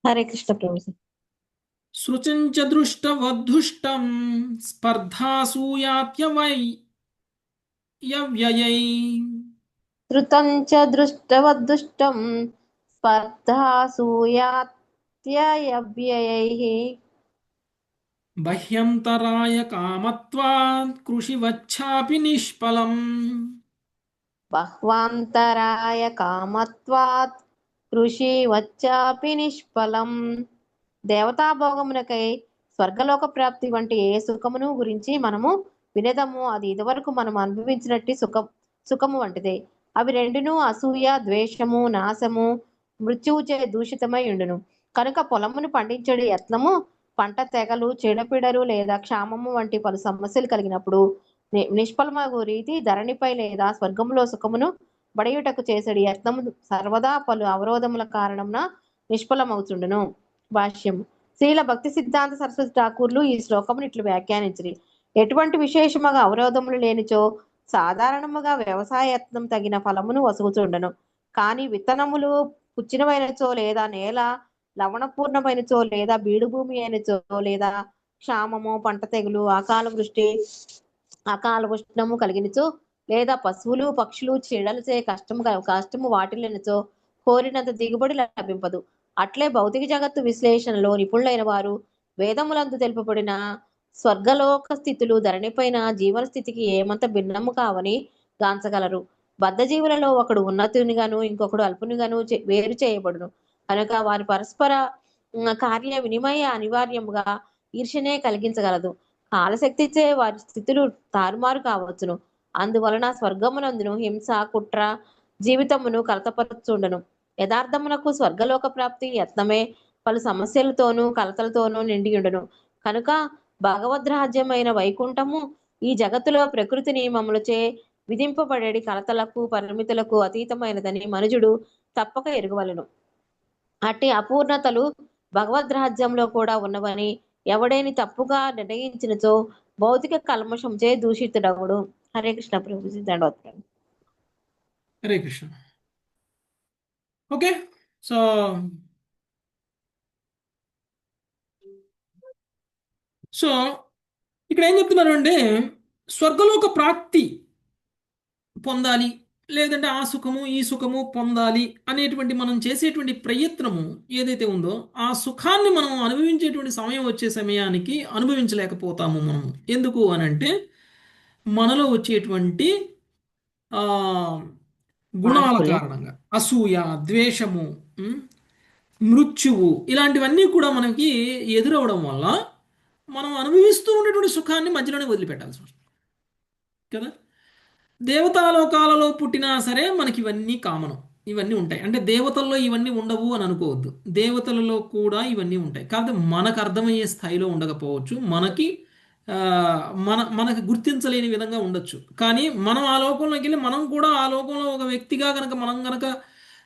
హరే కృష్ణ ప్రభు. సృచంచ దృష్టవద్ధుష్టం స్పర్ధాసూయాత్యవై శృతం చ దృష్టవద్దుష్టం స్పర్ధాసూయాత్యవ్యయైః. బహ్యంతరాయ కామత్వాత్ కృషివచ్చాపి నిష్ఫలం. బహ్వాంతరాయ కామత్వాత్ కృషి వచ్చాపి నిష్ఫలం. దేవతాభోగమునకై స్వర్గలోక ప్రాప్తి వంటి ఏ సుఖమును గురించి మనము వినదము, అది ఇదివరకు మనం అనుభవించినట్టు సుఖము వంటిదే. అవి రెండును అసూయ, ద్వేషము, నాశము, మృత్యువుచే దూషితమై ఉండును. కనుక పొలమును పండించడు యత్నము, పంట తెగలు, చెడపిడలు లేదా క్షామము వంటి పలు సమస్యలు కలిగినప్పుడు నిష్ఫలమగు రీతి ధరణిపై లేదా స్వర్గములో సుఖమును బడయుటకు చేసడి యత్నము సర్వదా పలు అవరోధముల కారణమున నిష్ఫలమవుతుండును. భాష్యము. శ్రీల భక్తి సిద్ధాంత సరస్వతి ఠాకూర్లు ఈ శ్లోకమును ఇట్లు వ్యాఖ్యానించిరి. ఎటువంటి విశేషముగా అవరోధములు లేనిచో సాధారణముగా వ్యవసాయత్నం తగిన ఫలమును వసుగుచుండను. కానీ విత్తనములు పుచ్చినవైనచో లేదా నేల లవణపూర్ణమైనచో లేదా బీడు భూమి అయినచో లేదా క్షామము, పంట తెగులు, అకాల ఉష్ణము కలిగినచో లేదా పశువులు పక్షులు చీడలచే కష్టము వాటిల్లినచో కోరినంత దిగుబడి లభింపదు. అట్లే భౌతిక జగత్తు విశ్లేషణలో నిపుణులైన వారు వేదములందు తెలుపబడిన స్వర్గలోక స్థితులు ధరణిపైన జీవన స్థితికి ఏమంత భిన్నము కావని గాంచగలరు. బద్ధజీవులలో ఒకడు ఉన్నతునిగాను ఇంకొకడు అల్పునిగాను వేరు చేయబడును. కనుక వారి పరస్పర కార్య వినిమయ అనివార్యముగా ఈర్ష్యనే కలిగించగలదు. కాలశక్తిచే వారి స్థితులు తారుమారు కావచ్చును. అందువలన స్వర్గమునందును హింస, కుట్ర జీవితమును కలతపరచుండను. యథార్థమునకు స్వర్గలోక ప్రాప్తి యత్నమే పలు సమస్యలతోనూ కలతలతోనూ నిండియుండును. కనుక భగవద్రాజ్యమైన వైకుంఠము ఈ జగత్తులో ప్రకృతి నియమములచే విధింపబడేది కలతలకు పరిమితులకు అతీతమైనదని మనుజుడు తప్పక ఎరుగవలెను. అట్టి అపూర్ణతలు భగవద్రాజ్యంలో కూడా ఉన్నవని ఎవడేని తప్పుగా నిర్ణయించినచో భౌతిక కల్మషంచే దూషితుడవుడు. హరే కృష్ణ ప్రభుజీ. దండవత్సరం. Hare Krishna. Okay, so so ఇక్కడ ఏం చెప్తున్నారు అంటే స్వర్గలోక ప్రాప్తి పొందాలి, లేదంటే ఆ సుఖము ఈ సుఖము పొందాలి అనేటువంటి మనం చేసేటువంటి ప్రయత్నము ఏదైతే ఉందో ఆ సుఖాన్ని మనం అనుభవించేటువంటి సమయం వచ్చే సమయానికి అనుభవించలేకపోతాము మనం. ఎందుకు అనంటే మనలో వచ్చేటువంటి ఆ గుణాల కారణంగా అసూయ, ద్వేషము, మృత్యువు ఇలాంటివన్నీ కూడా మనకి ఎదురవడం వల్ల మనం అనుభవిస్తూ ఉన్నటువంటి సుఖాన్ని మధ్యలోనే వదిలిపెట్టాల్సి వస్తుంది కదా. దేవతాలోకాలలో పుట్టినా సరే మనకి ఇవన్నీ కామనం, ఇవన్నీ ఉంటాయి. అంటే దేవతల్లో ఇవన్నీ ఉండవు అని అనుకోవద్దు, దేవతలలో కూడా ఇవన్నీ ఉంటాయి. కాకపోతే మనకు అర్థమయ్యే స్థాయిలో ఉండకపోవచ్చు, మనకి గుర్తించలేని విధంగా ఉండొచ్చు. కానీ మనం ఆ లోకంలోకి వెళ్ళి మనం కూడా ఆ లోకంలో ఒక వ్యక్తిగా మనం కనుక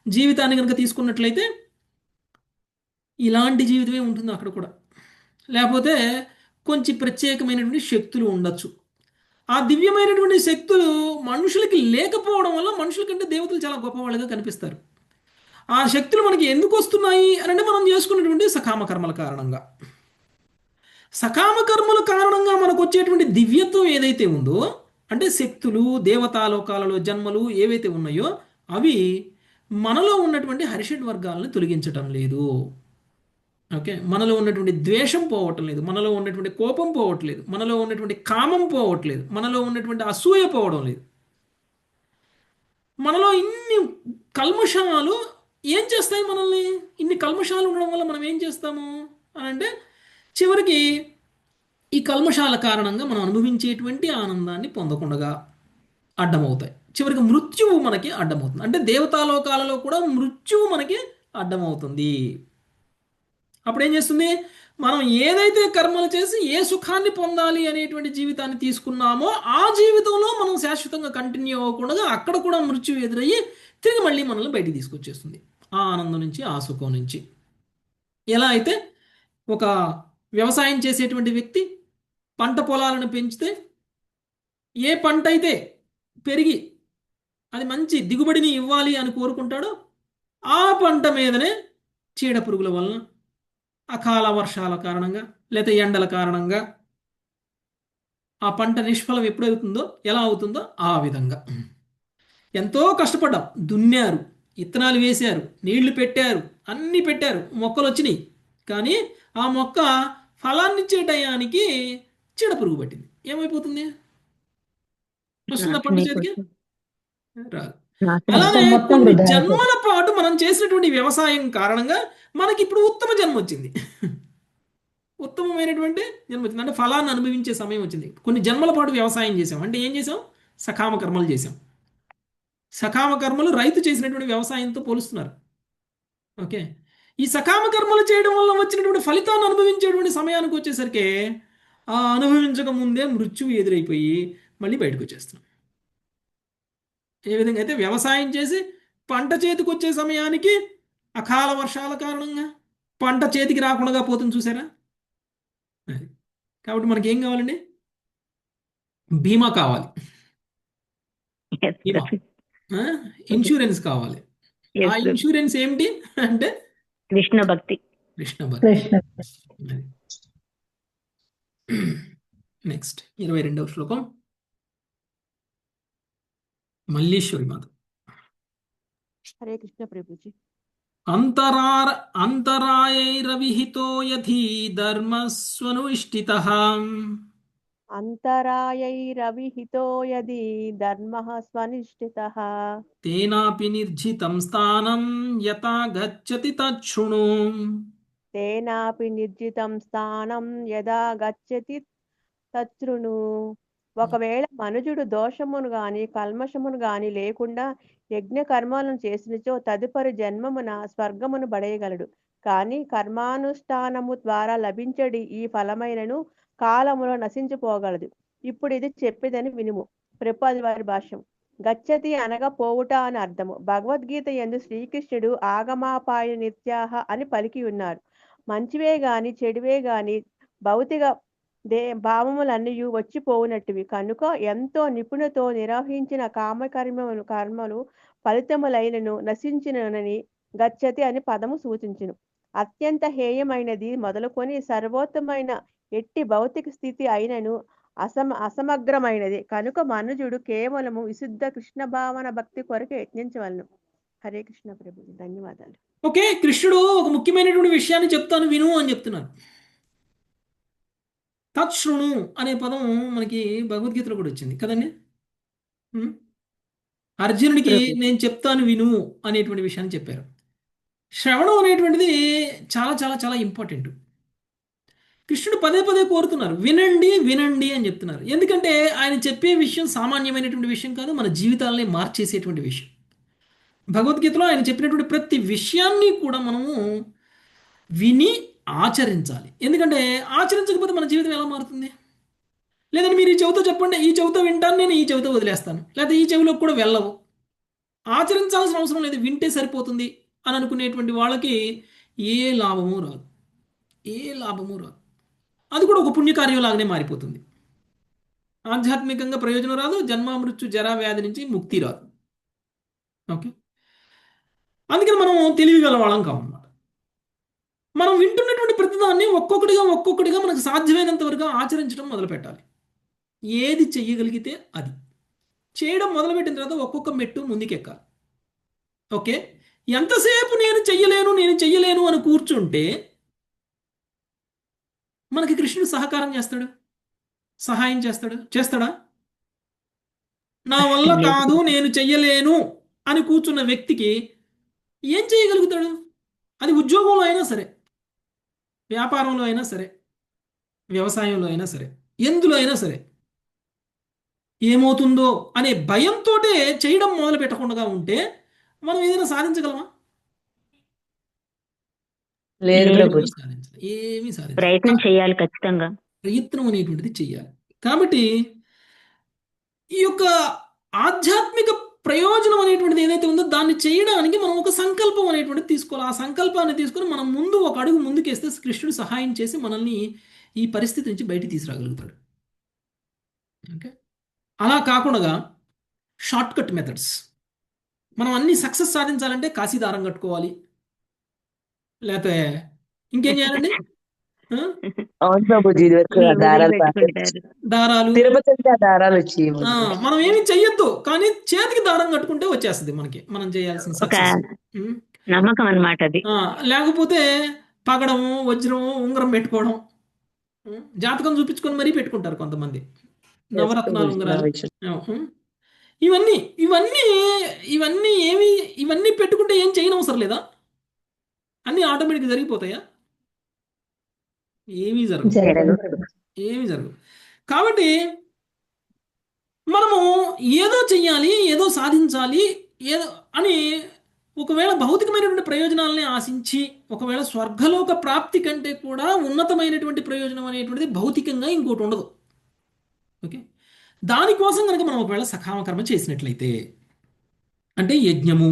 జీవితాన్ని కనుక తీసుకున్నట్లయితే ఇలాంటి జీవితమే ఉంటుంది అక్కడ కూడా. లేకపోతే కొంచెం ప్రత్యేకమైనటువంటి శక్తులు ఉండొచ్చు. ఆ దివ్యమైనటువంటి శక్తులు మనుషులకి లేకపోవడం వల్ల మనుషుల కంటే దేవతలు చాలా గొప్పవాళ్ళుగా కనిపిస్తారు. ఆ శక్తులు మనకి ఎందుకు వస్తున్నాయి అని అంటే మనం చేసుకున్నటువంటి సకామ కర్మల కారణంగా. సకామ కర్మల కారణంగా మనకు వచ్చేటువంటి దివ్యత్వం ఏదైతే ఉందో, అంటే శక్తులు, దేవతాలోకాలలో జన్మలు ఏవైతే ఉన్నాయో అవి మనలో ఉన్నటువంటి హరిషడ్ వర్గాలను తొలగించటం లేదు. ఓకే, మనలో ఉన్నటువంటి ద్వేషం పోవటం లేదు, మనలో ఉన్నటువంటి కోపం పోవట్లేదు, మనలో ఉన్నటువంటి కామం పోవట్లేదు, మనలో ఉన్నటువంటి అసూయ పోవడం లేదు. మనలో ఇన్ని కల్మషాలు ఏం చేస్తాయి మనల్ని? ఇన్ని కల్మషాలు ఉండడం వల్ల మనం ఏం చేస్తాము అని అంటే చివరికి ఈ కల్మషాల కారణంగా మనం అనుభవించేటువంటి ఆనందాన్ని పొందకుండా అడ్డమవుతాయి. చివరికి మృత్యువు మనకి అడ్డమవుతుంది. అంటే దేవతాలోకాలలో కూడా మృత్యువు మనకి అడ్డమవుతుంది. అప్పుడు ఏం చేస్తుంది? మనం ఏదైతే కర్మలు చేసి ఏ సుఖాన్ని పొందాలి అనేటువంటి జీవితాన్ని తీసుకున్నామో ఆ జీవితంలో మనం శాశ్వతంగా కంటిన్యూ అవ్వకుండా అక్కడ కూడా మృత్యు ఎదురయ్యి తిరిగి మళ్ళీ మనల్ని బయటికి తీసుకొచ్చేస్తుంది ఆ ఆనందం నుంచి, ఆ సుఖం నుంచి. ఎలా అయితే ఒక వ్యవసాయం చేసేటువంటి వ్యక్తి పంట పొలాలను పెంచితే ఏ పంట అయితే పెరిగి అది మంచి దిగుబడిని ఇవ్వాలి అని కోరుకుంటాడో ఆ పంట మీదనే చీడ పురుగుల వలన, అకాల వర్షాల కారణంగా లేదా ఎండల కారణంగా ఆ పంట నిష్ఫలం ఎప్పుడవుతుందో, ఎలా అవుతుందో ఆ విధంగా ఎంతో కష్టపడ్డాం, దున్నారు, ఇత్తనాలు వేశారు, నీళ్లు పెట్టారు, అన్నీ పెట్టారు, మొక్కలు వచ్చినాయి. కానీ ఆ మొక్క ఫలాన్ని ఇచ్చే టయానికి చీడ పురుగు పట్టింది. ఏమైపోతుంది? వస్తుందా పంట చేతికి? రాదు. అలానే కొన్ని జన్మల పాటు మనం చేసినటువంటి వ్యవసాయం కారణంగా మనకి ఇప్పుడు ఉత్తమ జన్మ వచ్చింది. ఉత్తమమైనటువంటి జన్మ వచ్చింది అంటే ఫలాన్ని అనుభవించే సమయం వచ్చింది. కొన్ని జన్మల పాటు వ్యవసాయం చేసాం అంటే ఏం చేసాం? సకామ కర్మలు చేసాం. సకామ కర్మలు రైతు చేసినటువంటి వ్యవసాయంతో పోలుస్తున్నారు. ఓకే, ఈ సకామ కర్మలు చేయడం వల్ల వచ్చినటువంటి ఫలితాన్ని అనుభవించేటువంటి సమయానికి వచ్చేసరికి ఆ అనుభవించక ముందే మృత్యువు ఎదురైపోయి మళ్ళీ బయటకు వచ్చేస్తున్నాం. ఏ విధంగా అయితే వ్యవసాయం చేసి పంట చేతికి వచ్చే సమయానికి అకాల వర్షాల కారణంగా పంట చేతికి రాకుండా పోతుంది చూసారా? అది. కాబట్టి మనకి ఏం కావాలండి? బీమా కావాలి, బీమా, ఇన్సూరెన్స్ కావాలి. ఆ ఇన్సూరెన్స్ ఏమిటి అంటే కృష్ణ భక్తి. కృష్ణ భక్తి. నెక్స్ట్ 22వ శ్లోకం మల్లీశ్వరి మాత. హరే కృష్ణ ప్రభుజీ. అంతరాయైరవిహితో యథి ధర్మస్వనుష్ఠితః అంతరాయైరవిహితో యది ధర్మః స్వనిష్ఠితః తేనాపి నిర్జితం స్థానం యథా గచ్చతి తచ్ఛృణు. తేనాపి నిర్జితం స్థానం యదా గచ్చతి తచ్ఛృణు. ఒకవేళ మనుజుడు దోషమును గాని కల్మషమును గాని లేకుండా యజ్ఞ కర్మలను చేసినచో తదుపరి జన్మమున స్వర్గమును పడేయగలడు. కానీ కర్మానుష్ఠానము ద్వారా లభించడి ఈ ఫలమైనను కాలములో నశించిపోగలదు. ఇప్పుడు ఇది చెప్పేదని వినుము. ప్రభుపాదుల వారి భాష్యం. గచ్చతి అనగా పోవుట అని అర్థము. భగవద్గీత యందు శ్రీకృష్ణుడు ఆగమాపాయ నిత్యాహ అని పలికి ఉన్నారు. మంచివే గాని చెడువే గాని భౌతిక భావములన్నీ వచ్చిపోవునట్టువి కనుక ఎంతో నిపుణతో నిర్వహించిన కర్మలు ఫలితములైనను నశించినని గచ్చతి అని పదము సూచించును. అత్యంత హేయమైనది మొదలుకొని సర్వోత్తమైన ఎట్టి భౌతిక స్థితి అయినను అసమగ్రమైనది కనుక మనుజుడు కేవలము విశుద్ధ కృష్ణ భావన భక్తి కొరకు యత్నించవలను. హరే కృష్ణ ప్రభు. ధన్యవాదాలు. ఓకే, కృష్ణుడు ఒక ముఖ్యమైనటువంటి విషయాన్ని చెప్తాను విను అని చెప్తున్నారు. తచ్ఛృణు అనే పదం మనకి భగవద్గీతలో కూడా వచ్చింది కదండి. అర్జునుడికి నేను చెప్తాను విను అనేటువంటి విషయాన్ని చెప్పారు. శ్రవణం అనేటువంటిది చాలా చాలా చాలా ఇంపార్టెంట్. కృష్ణుడు పదే పదే కోరుతున్నారు, వినండి వినండి అని చెప్తున్నారు. ఎందుకంటే ఆయన చెప్పే విషయం సామాన్యమైనటువంటి విషయం కాదు, మన జీవితాలని మార్చేసేటువంటి విషయం. భగవద్గీతలో ఆయన చెప్పినటువంటి ప్రతి విషయాన్ని కూడా మనము విని ఆచరించాలి. ఎందుకంటే ఆచరించకపోతే మన జీవితం ఎలా మారుతుంది? లేదంటే మీరు ఈ చెవితో చెప్పండి, ఈ చెవితో వింటాను, నేను ఈ చెవితో వదిలేస్తాను, లేకపోతే ఈ చెవిలోకి కూడా వెళ్ళవు. ఆచరించాల్సిన అవసరం లేదు, వింటే సరిపోతుంది అని అనుకునేటువంటి వాళ్ళకి ఏ లాభము రాదు, ఏ లాభము రాదు. అది కూడా ఒక పుణ్యకార్యం లాగానే మారిపోతుంది. ఆధ్యాత్మికంగా ప్రయోజనం రాదు, జన్మ మృత్యు జరా వ్యాధి నుంచి ముక్తి రాదు. ఓకే, అందుకని మనం తెలివిగల వాళ్ళం కావన్నమాట. మనం వింటున్నటువంటి ప్రతిదాన్ని ఒక్కొక్కటిగా మనకు సాధ్యమైనంత వరకు ఆచరించడం మొదలు పెట్టాలి. ఏది చెయ్యగలిగితే అది చేయడం మొదలుపెట్టిన తర్వాత ఒక్కొక్క మెట్టు ముందుకెక్కాలి. ఓకే, ఎంతసేపు నేను చెయ్యలేను అని కూర్చుంటే మనకి కృష్ణుడు సహకారం చేస్తాడు, సహాయం చేస్తాడా? నా వల్ల కాదు, నేను చెయ్యలేను అని కూర్చున్న వ్యక్తికి ఏం చేయగలుగుతాడు? అది ఉద్యోగంలో అయినా సరే, వ్యాపారంలో అయినా సరే, వ్యవసాయంలో అయినా సరే, ఎందులో అయినా సరే ఏమవుతుందో అనే భయంతో చేయడం మొదలు పెట్టకుండా ఉంటే మనం ఏదైనా సాధించగలమా? ఏమీ సాధించాలి. ప్రయత్నం చేయాలి, ఖచ్చితంగా ప్రయత్నం అనేటువంటిది చెయ్యాలి. కాబట్టి ఈ యొక్క ఆధ్యాత్మిక ప్రయోజనం అనేటువంటిది ఏదైతే ఉందో దాన్ని చేయడానికి మనం ఒక సంకల్పం అనేటువంటిది తీసుకోవాలి. ఆ సంకల్పాన్ని తీసుకొని మనం ముందు ఒక అడుగు ముందుకేస్తే కృష్ణుడు సహాయం చేసి మనల్ని ఈ పరిస్థితి నుంచి బయటికి తీసుకురాగలుగుతాడు. ఓకే, అలా కాకుండా షార్ట్ కట్ మెథడ్స్, మనం అన్ని సక్సెస్ సాధించాలంటే కాశీదారం కట్టుకోవాలి, లేకపోతే ఇంకేం చేయాలండి, దారాలు, మనం ఏమి చెయ్యొద్దు, కానీ చేతికి దారం కట్టుకుంటే వచ్చేస్తుంది మనకి మనం చేయాల్సిన సక్సెస్. నమ్మకం అన్నమాట అది. లేకపోతే పగడము, వజ్రము, ఉంగరం పెట్టుకోవడం, జాతకం చూపించుకొని మరీ పెట్టుకుంటారు కొంతమంది Yes, నవరత్నాలు Prabhuji. ఉంగరాలు. Now ఉం. ఇవన్నీ ఇవన్నీ ఇవన్నీ ఏమి ఇవన్నీ పెట్టుకుంటే ఏం చేయనవసరం లేదా? అన్నీ ఆటోమేటిక్గా జరిగిపోతాయా? ఏమీ జరగవు. ఏమీ జరగవు. కాబట్టి మనము ఏదో చెయ్యాలి, ఏదో సాధించాలి, ఏదో అని ఒకవేళ భౌతికమైనటువంటి ప్రయోజనాలని ఆశించి, ఒకవేళ స్వర్గలోక ప్రాప్తి కంటే కూడా ఉన్నతమైనటువంటి ప్రయోజనం అనేటువంటిది భౌతికంగా ఇంకోటి ఉండదు. ఓకే, దానికోసం కనుక మనం ఒకవేళ సకామ కర్మ చేసినట్లయితే, అంటే యజ్ఞము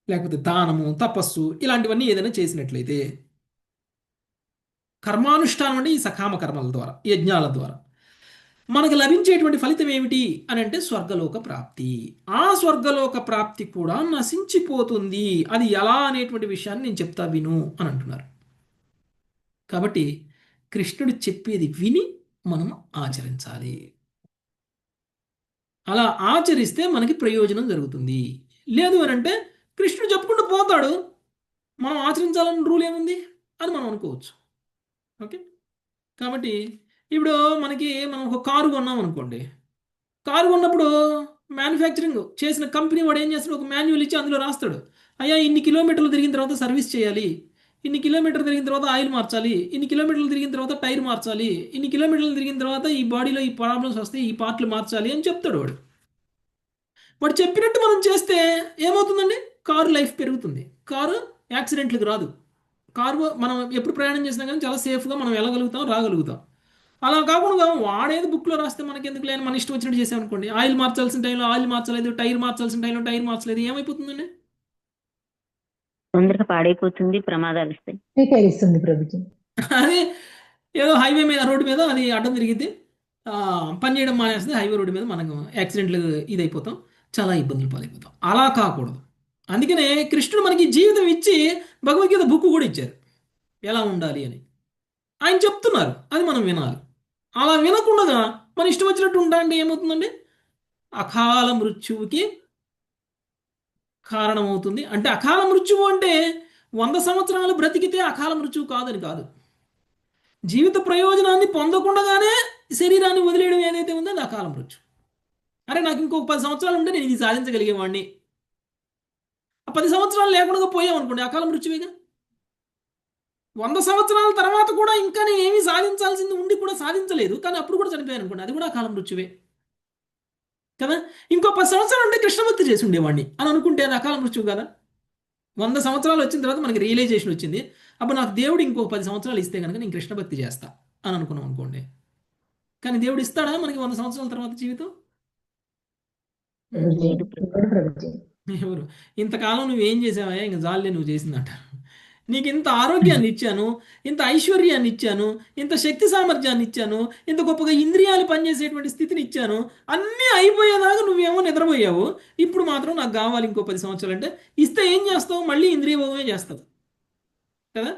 లేకపోతే దానము, తపస్సు ఇలాంటివన్నీ ఏదైనా చేసినట్లయితే, కర్మానుష్ఠానం అంటే ఈ సకామ కర్మల ద్వారా, యజ్ఞాల ద్వారా మనకు లభించేటువంటి ఫలితం ఏమిటి అని అంటే స్వర్గలోక ప్రాప్తి. ఆ స్వర్గలోక ప్రాప్తి కూడా నశించిపోతుంది. అది ఎలా అనేటువంటి విషయాన్ని నేను చెప్తా విను అని అంటున్నారు. కాబట్టి కృష్ణుడు చెప్పేది విని మనం ఆచరించాలి. అలా ఆచరిస్తే మనకి ప్రయోజనం జరుగుతుంది. లేదు అని అంటే కృష్ణుడు చెప్పుకుంటూ పోతాడు, మనం ఆచరించాలని రూల్ ఏముంది అని మనం అనుకోవచ్చు. ఓకే, కాబట్టి ఇప్పుడు మనం ఒక కారు కొన్నాం అనుకోండి. కారు కొన్నప్పుడు మ్యానుఫ్యాక్చరింగ్ చేసిన కంపెనీ వాడు ఏం చేస్తాడు, ఒక మాన్యువల్ ఇచ్చి అందులో రాస్తాడు, అయ్యా ఇన్ని కిలోమీటర్లు తిరిగిన తర్వాత సర్వీస్ చేయాలి, ఇన్ని కిలోమీటర్లు తిరిగిన తర్వాత ఆయిల్ మార్చాలి, ఇన్ని కిలోమీటర్లు తిరిగిన తర్వాత టైర్ మార్చాలి, ఇన్ని కిలోమీటర్లు తిరిగిన తర్వాత ఈ బాడీలో ఈ ప్రాబ్లమ్స్ వస్తే ఈ పార్ట్లు మార్చాలి అని చెప్తాడు వాడు. వాడు చెప్పినట్టు మనం చేస్తే ఏమవుతుందండి? కారు లైఫ్ పెరుగుతుంది, కారు యాక్సిడెంట్లకు రాదు. కారు మనం ఎప్పుడు ప్రయాణం చేసినా కానీ చాలా సేఫ్గా మనం వెళ్ళగలుగుతాం, రాగలుగుతాం. అలా కాకుండా వాడేది బుక్లో రాస్తే మనకి ఎందుకు లేని మన ఇష్టం వచ్చినట్టు చేసామనుకోండి, ఆయిల్ మార్చాల్సిన టైంలో ఆయిల్ మార్చలేదు, టైర్ మార్చాల్సిన టైంలో టైర్ మార్చలేదు, ఏమైపోతుందండి? తొందరగా పాడైపోతుంది, ప్రమాదాలు వస్తాయి. స్వీకరిస్తుంది ప్రభుజీ. అది ఏదో హైవే మీద, రోడ్డు మీద అది అడ్డం తిరిగితే పని చేయడం మానేస్తే హైవే రోడ్డు మీద మనకు యాక్సిడెంట్లు ఇదైపోతాం, చాలా ఇబ్బందులు పాలైపోతాం. అలా కాకూడదు. అందుకనే కృష్ణుడు మనకి జీవితం ఇచ్చి భగవద్గీత బుక్ కూడా ఇచ్చారు ఎలా ఉండాలి అని. ఆయన చెప్తున్నారు, అది మనం వినాలి. అలా వినకుండా మన ఇష్టం వచ్చినట్టు ఉంటా అంటే ఏమవుతుందండి? అకాల మృత్యువుకి కారణమవుతుంది. అంటే అకాల మృత్యువు అంటే 100 సంవత్సరాలు బ్రతికితే అకాల మృత్యువు కాదని కాదు. జీవిత ప్రయోజనాన్ని పొందకుండానే శరీరాన్ని వదిలేయడం ఏదైతే ఉందో అది అకాల మృత్యు. అరే నాకు ఇంకొక 10 సంవత్సరాలు ఉంటే నేను ఇది సాధించగలిగేవాడిని, ఆ 10 సంవత్సరాలు లేకుండా పోయామనుకోండి, అకాల మృత్యువేగా. 100 సంవత్సరాల తర్వాత కూడా ఇంకా నేను ఏమీ సాధించాల్సింది ఉండి కూడా సాధించలేదు, కానీ అప్పుడు కూడా చనిపోయాను అనుకోండి, అది కూడా అకాల మృత్యువే కదా. ఇంకో 10 సంవత్సరాలు ఉంటే కృష్ణభక్తి చేసి ఉండేవాడిని అని అనుకుంటే అది అకాల మృత్యువు కదా. 100 సంవత్సరాలు వచ్చిన తర్వాత మనకి రియలైజేషన్ వచ్చింది, అప్పుడు నాకు దేవుడు ఇంకో 10 సంవత్సరాలు ఇస్తే కనుక నేను కృష్ణభక్తి చేస్తా అని అనుకున్నాం అనుకోండి. కానీ దేవుడు ఇస్తాడా మనకి 100 సంవత్సరాల తర్వాత జీవితం? ప్రభుజీ. ఎవరు? ఇంతకాలం నువ్వేం చేసావా, ఇంకా జాలే నువ్వు చేసిందంట. నీకు ఇంత ఆరోగ్యాన్ని ఇచ్చాను, ఇంత ఐశ్వర్యాన్ని ఇచ్చాను, ఇంత శక్తి సామర్థ్యాన్ని ఇచ్చాను, ఇంత గొప్పగా ఇంద్రియాలు పనిచేసేటువంటి స్థితిని ఇచ్చాను, అన్నీ అయిపోయేదాకా నువ్వేమో నిద్రపోయావు. ఇప్పుడు మాత్రం నాకు కావాలి ఇంకో 10 సంవత్సరాలు అంటే ఇస్తే ఏం చేస్తావు? మళ్ళీ ఇంద్రియ భోగమే చేస్తావు కదా.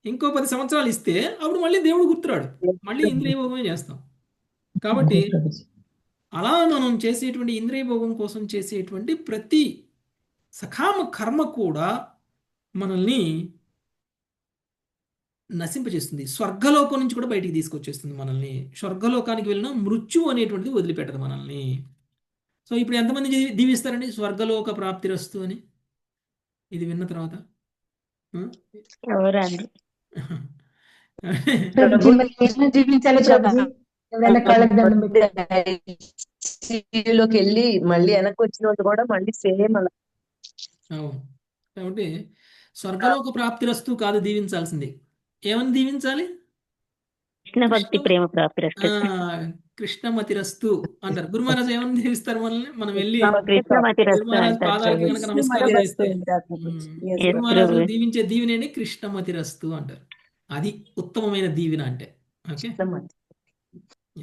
ఇంకో 10 సంవత్సరాలు ఇస్తే అప్పుడు మళ్ళీ దేవుడు గుర్తురాడు, మళ్ళీ ఇంద్రియ భోగమే చేస్తాం. కాబట్టి అలా మనం చేసేటువంటి ఇంద్రియ భోగం కోసం చేసేటువంటి ప్రతి సకామ కర్మ కూడా మనల్ని నశింపజేస్తుంది. స్వర్గలోకం నుంచి కూడా బయటికి తీసుకొచ్చేస్తుంది మనల్ని. స్వర్గలోకానికి వెళ్ళిన మృత్యు అనేటువంటిది వదిలిపెట్టదు మనల్ని. సో ఇప్పుడు ఎంతమంది దీవిస్తారండి స్వర్గలోక ప్రాప్తిరస్తు అని ఇది విన్న తర్వాత? ఎవరండి? ప్రభుజీ మరి కృష్ణ జీవించాలి ప్రభుజీ. ఎవరైనా కాళ్ళకి దండం పెట్టి లోకి వెళ్ళి మళ్ళీ వెనక్కి వచ్చిన వాళ్ళు కూడా మళ్ళీ సేమ్ అలా. అవును, కాబట్టి స్వర్గలోక ప్రాప్తిరస్తు కాదు దీవించాల్సింది. ఏమని దీవించాలి? కృష్ణ భక్తి ప్రేమ ప్రాప్తిరస్తు. కృష్ణమతిరస్తు అంటారు. గురు మహారాజ్ ఏమని దీవిస్తారు మనల్ని? మనం వెళ్ళి కృష్ణమతిరస్తు గురు మహారాజ్ అంటారు. పాదాలకి కనుక నమస్కారం చేస్తే గురు మహారాజ్ దీవించే దీవెనే కృష్ణమతిరస్తు అంటారు. అది ఉత్తమమైన దీవెన అంటే. Okay,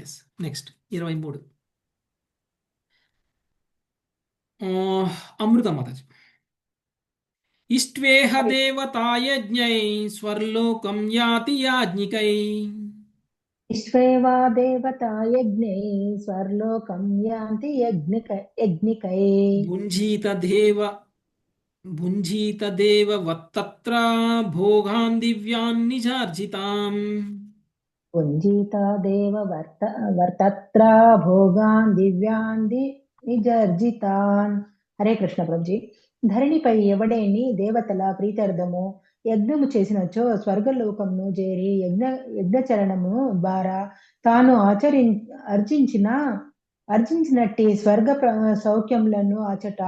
yes. Next 23 Amrita Mataji. ఇష్ట్వేహ దేవతాయజ్ఞై స్వర్లోకం యాతి యాజ్ఞికై. ఇష్వేవా దేవతా యజ్ఞై స్వర్లోకం యాంతి యజ్ఞికై. భుంజీత దేవ వత్తత్ర భోగాన్ దివ్యాన్ నిజార్జితాం. పుంజితాదేవ వర్తత్రా భోగాన్ దివ్యాన్ నిజర్జితాన్. హరే కృష్ణ ప్రభుజీ. ధరణిపై ఎవడేని దేవతల ప్రీత్యర్థము యజ్ఞము చేసినచో స్వర్గలోకమును చేరి యజ్ఞచరణము ద్వారా తాను అర్జించినట్టి స్వర్గ సౌఖ్యములను అచట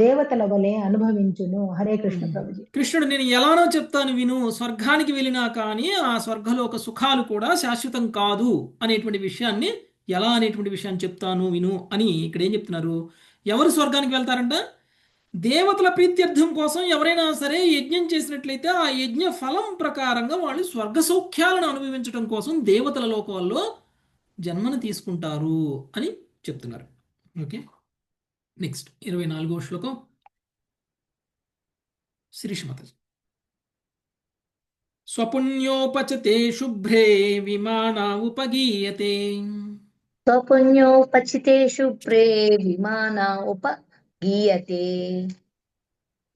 దేవతల వలె అనుభవించును. హరే కృష్ణ ప్రభుజీ. కృష్ణుడు నేను ఎలానో చెప్తాను విను, స్వర్గానికి వెళ్ళినా కానీ ఆ స్వర్గలోక సుఖాలు కూడా శాశ్వతం కాదు అనేటువంటి విషయాన్ని, ఎలా అనేటువంటి విషయాన్ని చెప్తాను విను అని ఇక్కడ ఏం చెప్తున్నారు. ఎవరు స్వర్గానికి వెళ్తారంట? దేవతల ప్రీత్యర్థం కోసం ఎవరైనా సరే యజ్ఞం చేసినట్లయితే ఆ యజ్ఞ ఫలం ప్రకారంగా వాళ్ళు స్వర్గ సౌఖ్యాలను అనుభవించడం కోసం దేవతల లోకాల్లో జన్మను తీసుకుంటారు అని చెప్తున్నారు. ఓకే, నెక్స్ట్ 24వ శ్లోకం శ్రీష్మత. స్వపుణ్యోపచతే శుభ్రే విమానా ఉపగీయతే. స్వపుణ్యోపచితే శుభ్రే విమానా ఉపగీయతే.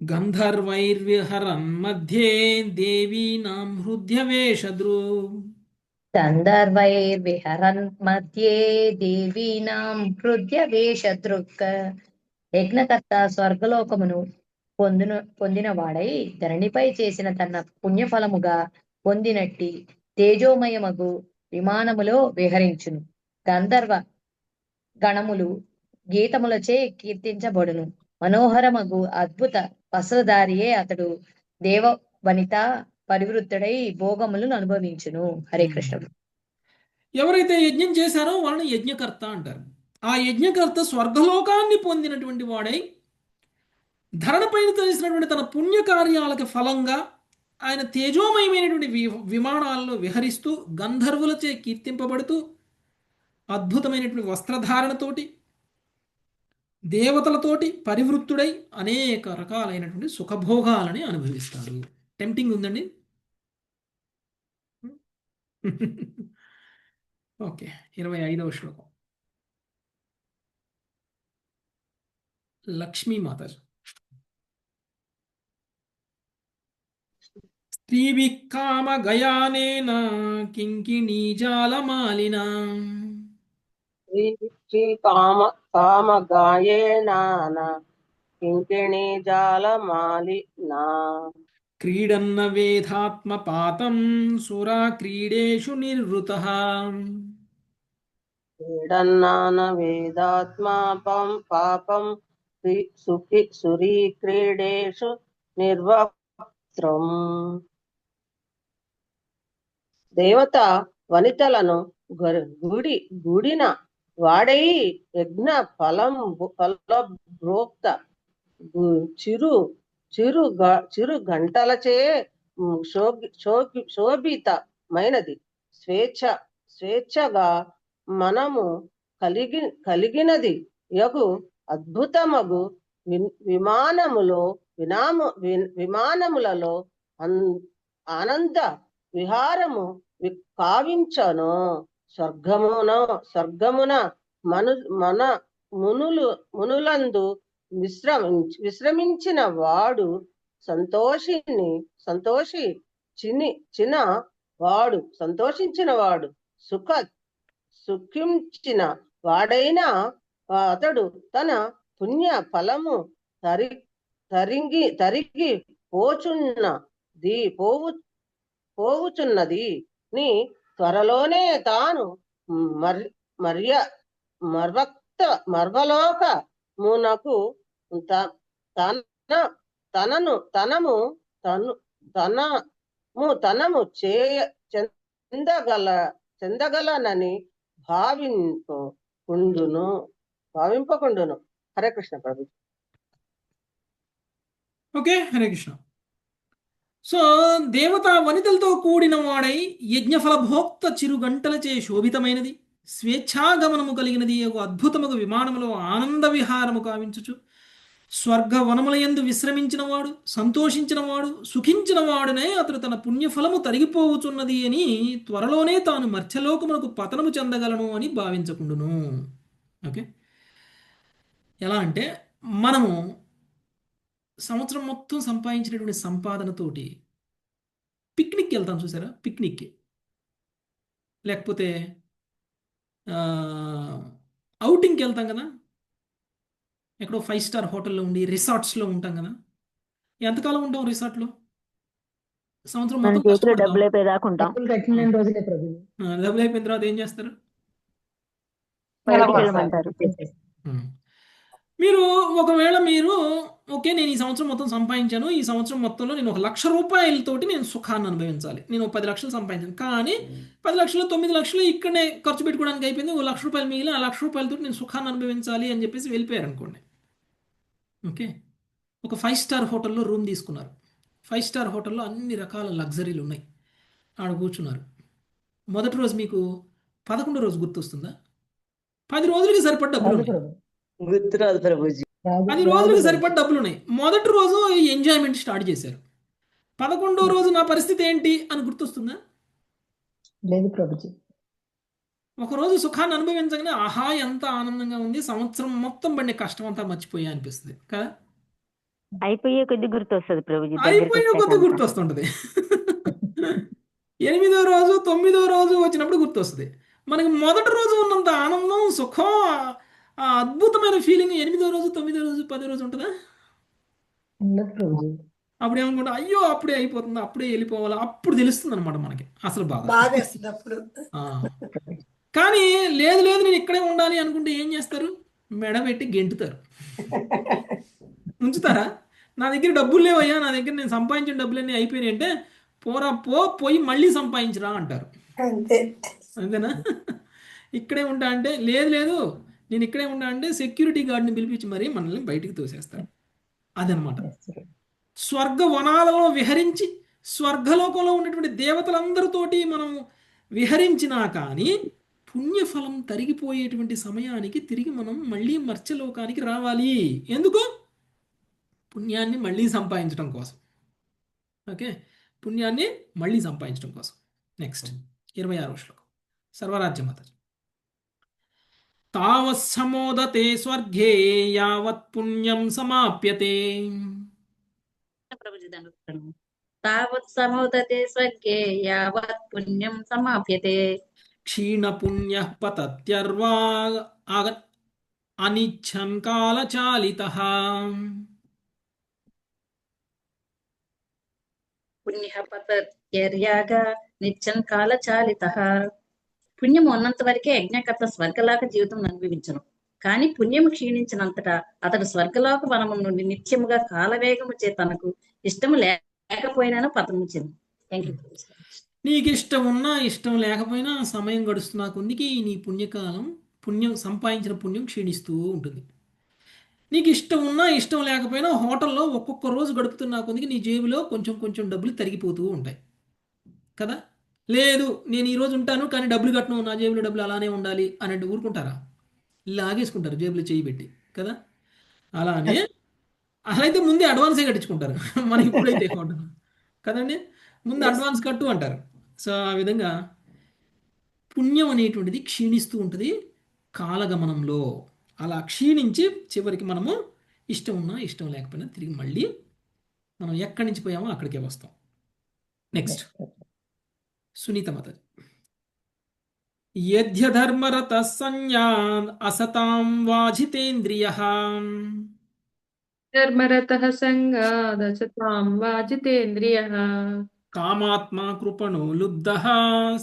గంధర్వైర్విహరన్ మధ్యే దేవీనాం హృద్యవేషద్రు. గంధర్వైర్విహరన్ మధ్యే దేవీనాం హృద్యవేషదృక్. యజ్ఞకర్త స్వర్గలోకమును పొందిన వాడై ధరణిపై చేసిన తన పుణ్యఫలముగా పొందినట్టి తేజోమయమగు విమానములో విహరించును. గంధర్వ గణములు గీతములచే కీర్తించబడును. మనోహరమగు అద్భుత వస్త్రధారియే అతడు దేవ వనిత పరివృత్తుడై భోగములను అనుభవించును. హరే కృష్ణ. ఎవరైతే యజ్ఞం చేశారో వాళ్ళని యజ్ఞకర్త అంటారు. ఆ యజ్ఞకర్త స్వర్గలోకాన్ని పొందినటువంటి వాడై ధరణపైన చేసినటువంటి తన పుణ్యకార్యాలకు ఫలంగా ఆయన తేజోమయమైనటువంటి విమానాల్లో విహరిస్తూ గంధర్వులచే కీర్తింపబడుతూ అద్భుతమైనటువంటి వస్త్రధారణతోటి దేవతలతోటి పరివృత్తుడై అనేక రకాలైనటువంటి సుఖభోగాలని అనుభవిస్తాడు. టెంప్టింగ్ ఉందండి. ఓకే, 25వ శ్లోకం లక్ష్మీమాతాజీ. స్త్రీభిః కామగయానేన కింకిణీజాలమాలినా. కామగాయేన కింకిణీ జాలమాలినా. క్రీడన్న వేదాత్మపాతం సురా క్రీడేషు నిర్వృతః. క్రీడన్నాన వేదాత్మా పాపం సురీ క్రీడేషు నిర్వక్త్రం. దేవత వనితలను గూడిన వాడై యజ్ఞ ఫలభోక్త చిరు గంటలచే శోభితమైనది స్వేచ్ఛగా మనము కలిగినది యగు అద్భుతమగు విమానములలో ఆనంద విహారము కావించను. స్వర్గమున మన మునులందు విశ్రమించిన వాడు సంతోషించిన వాడు సుఖించిన వాడైన అతడు తన పుణ్య ఫలము తరిగి పోవుచున్నది ని త్వరలోనే తాను మర్వలోక మునకు తనము చెందగలనని భావింపకుండును. హరే కృష్ణ ప్రభు. ఓకే, హరే కృష్ణ. సో దేవతా వనితలతో కూడిన వాడై యజ్ఞఫలభోక్త చిరుగంటలచే శోభితమైనది స్వేచ్ఛాగమనము కలిగినది ఒక అద్భుతముగు విమానములో ఆనంద విహారము కావించుచు స్వర్గవనములయందు విశ్రమించినవాడు సంతోషించినవాడు సుఖించినవాడునే అతడు తన పుణ్యఫలము తరిగిపోవుచున్నది అని త్వరలోనే తాను మర్త్యలోకమునకు పతనము చెందగలను అని భావించకుండును. ఓకే, ఎలా అంటే మనము సంవత్సరం మొత్తం సంపాదించినటువంటి సంపాదనతోటి పిక్నిక్కి వెళ్తాం చూసారా. పిక్నిక్కి లేకపోతే అవుటింగ్కి వెళ్తాం కదా, ఎక్కడో 5 స్టార్ హోటల్లో ఉండి రిసార్ట్స్లో ఉంటాం కదా. ఎంతకాలం ఉంటాం రిసార్ట్లో? సంవత్సరం మన మొత్తం చేతిలో కష్టపడతాం. డబ్బులు అయిపోయేదాకా ఉంటాం. డబ్బులు కట్టిన రోజులే ప్రభుజీ. డబ్బులు అయిపోయిన తర్వాత ఏం చేస్తారు? బయటికి నెలకొకసారి వెళ్ళమంటారు. ఉమ్. మీరు ఒకవేళ మీరు ఓకే, నేను ఈ సంవత్సరం మొత్తం సంపాదించాను, ఈ సంవత్సరం మొత్తంలో నేను 1,00,000 రూపాయలతోటి నేను సుఖాన్ని అనుభవించాలి, నేను 10 లక్షలు సంపాదించాను, కానీ 10 లక్షలు 9 లక్షలు ఇక్కడనే ఖర్చు పెట్టుకోవడానికి అయిపోయింది, 1,00,000 రూపాయలు మిగిలిన ఆ 1,00,000 రూపాయలతో నేను సుఖాన్ని అనుభవించాలి అని చెప్పేసి వెళ్ళిపోయారు అనుకోండి. ఓకే, ఒక 5 స్టార్ హోటల్లో రూమ్ తీసుకున్నారు. 5 స్టార్ హోటల్లో అన్ని రకాల లగ్జరీలు ఉన్నాయి. ఆడ కూర్చున్నారు. మొదటి రోజు మీకు 11వ రోజు గుర్తొస్తుందా? 10 రోజులకి సరిపడ డబ్బులు రాదు ఉన్నాయి. ప్రభు. గుర్తురాదు ప్రభుజీ. 10 రాదు రోజులకి ప్రభు. సరిపడ డబ్బులు ఉన్నాయి. మొదటి రోజు ఎంజాయ్మెంట్ స్టార్ట్ చేశారు. 11వ రోజు నా పరిస్థితి ఏంటి అని గుర్తొస్తుందా? లేదు ప్రభుజీ. ఒకరోజు సుఖాన్ని అనుభవించగానే ఆహా ఎంత ఆనందంగా ఉంది, సంవత్సరం మొత్తం పడిన కష్టం అంతా మర్చిపోయా అనిపిస్తుంది కదా. అయిపోయే కొద్ది గుర్తు వస్తుంది ప్రభుజీ, దగ్గరికి అయిపోయిన కొద్ది వచ్చాక. గుర్తొస్తుంటది. 8వ రోజు 9వ రోజు వచ్చినప్పుడు గుర్తొస్తుంది. మనకి మొదటి రోజు ఉన్నంత ఆనందం, సుఖం, ఆ అద్భుతమైన ఫీలింగ్ 8వ రోజు 9వ రోజు 10వ రోజు ఉంటుందా? ఉండదు ప్రభుజీ. అప్పుడు ఏమనుకుంటా, అయ్యో అప్పుడే అయిపోతుంది, అప్పుడే వెళ్ళిపోవాలా, అప్పుడు తెలుస్తుంది అనమాట మనకి అసలు బాధ. బాధేస్తుంది అప్పుడు. ఆ. కానీ లేదు లేదు నేను ఇక్కడే ఉండాలి అనుకుంటే ఏం చేస్తారు? మెడ పెట్టి గెంటుతారు. ఉంచుతారా? నా దగ్గర డబ్బులు లేవయ్యా, నా దగ్గర నేను సంపాదించిన డబ్బులన్నీ అయిపోయినాయి అంటే, పోరా పోయి మళ్ళీ సంపాదించరా అంటారు. అంతే. అంతేనా? ఇక్కడే ఉంటా అంటే, లేదు లేదు నేను ఇక్కడే ఉంటా అంటే సెక్యూరిటీ గార్డ్ని పిలిపించి మరీ మనల్ని బయటికి తోసేస్తారు. అదనమాట. స్వర్గ వనాలలో విహరించి స్వర్గలోకంలో ఉన్నటువంటి దేవతలందరితోటి మనం విహరించినా కానీ పుణ్యఫలం తరిగిపోయేటువంటి సమయానికి తిరిగి మనం మళ్ళీ మర్త్యలోకానికి రావాలి. ఎందుకు? పుణ్యాన్ని మళ్ళీ సంపాదించడం కోసం. ఓకే, పుణ్యాన్ని మళ్ళీ సంపాదించడం కోసం. నెక్స్ట్ 26వ శ్లోకం, సర్వరాజ్యమాత. తావత్సమోదతే స్వర్గే యావత్ పుణ్యం సమాప్యతే. ప్రభుజీ దండోత్తరం. తావత్ సమోదతే స్వర్గే యావత్ పుణ్యం సమాప్యతే. క్షీణపుణ్యః పతత్యర్వా అనిచ్చన్ కాలచాలితః. పుణ్య పతర్యాగా నిత్యం కాలచాలితః. పుణ్యం ఉన్నంత వరకే యజ్ఞకర్త స్వర్గలోక జీవితం అనుభవించను. కానీ పుణ్యం క్షీణించినంతటా అతడు స్వర్గలోక వనము నుండి నిత్యముగా కాలవేగము చే తనకు ఇష్టము లేకపోయినా పతనము చెంది. Thank you. నీకు ఇష్టం ఉన్నా ఇష్టం లేకపోయినా సమయం గడుస్తున్నా కొద్దికి నీ పుణ్యకాలం, పుణ్యం సంపాదించిన పుణ్యం క్షీణిస్తూ ఉంటుంది. నీకు ఇష్టం ఉన్నా ఇష్టం లేకపోయినా హోటల్లో ఒక్కొక్క రోజు గడుపుతున్నా కొద్దికి నీ జేబులో కొంచెం కొంచెం డబ్బులు తరిగిపోతూ ఉంటాయి కదా. లేదు నేను ఈరోజు ఉంటాను కానీ డబ్బులు కట్టను, నా జేబులో డబ్బులు అలానే ఉండాలి అన్నట్టు ఊరుకుంటారా? లాగేసుకుంటారు జేబులో చేయి పెట్టి కదా. అలానే అలా అయితే ముందే అడ్వాన్సే కట్టించుకుంటారు. మనం ఇప్పుడైతే కొంటాం కదండి, ముందు అడ్వాన్స్ కట్టు అంటారు. సో ఆ విధంగా పుణ్యం అనేటువంటిది క్షీణిస్తూ ఉంటుంది కాలగమనంలో. అలా క్షీణించి చివరికి మనము ఇష్టం ఉన్నా ఇష్టం లేకపోయినా తిరిగి మళ్ళీ మనం ఎక్కడి నుంచి పోయామో అక్కడికే వస్తాం. నెక్స్ట్ సునీత మాత. యధ్యధర్మరత సంజ్ఞాన్ అసతాం వాజితేంద్రియః. ధర్మరతః సంగాదసతాం వాజితేంద్రియః. కామాత్మా కృపణో లుబ్ధః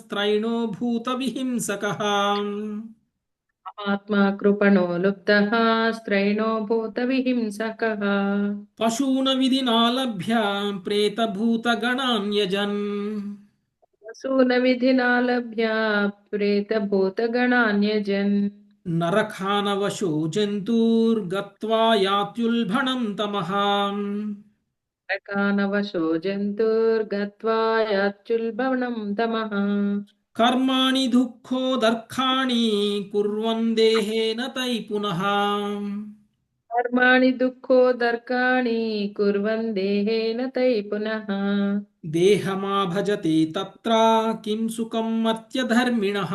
స్త్రైణో భూత విహింసకః. ఆత్మా కృపణో లుబ్ధః స్త్రైణో భూత విహింసకః. పశూన విధినాలభ్య ప్రేతభూత గణాన్యజన్. సూన విధినాలభ్య ప్రేత భూత గణాన్యజన్. నరఖానవశో జంతుర్గత్వా యాత్యుల్భణం తమః. నరకానవశో జంతుర్గత్వా యాత్యుల్బణం తమః. కర్మాణి దుఃఖోదర్కాణి కుర్వన్ దేహేన తై పునః. కర్మాణి దుఃఖోదర్కాణి కుర్వన్ దేహేన తై పునః. దేహమా భజతే తత్ర కిం సుఖం మర్త్యధర్మిణః.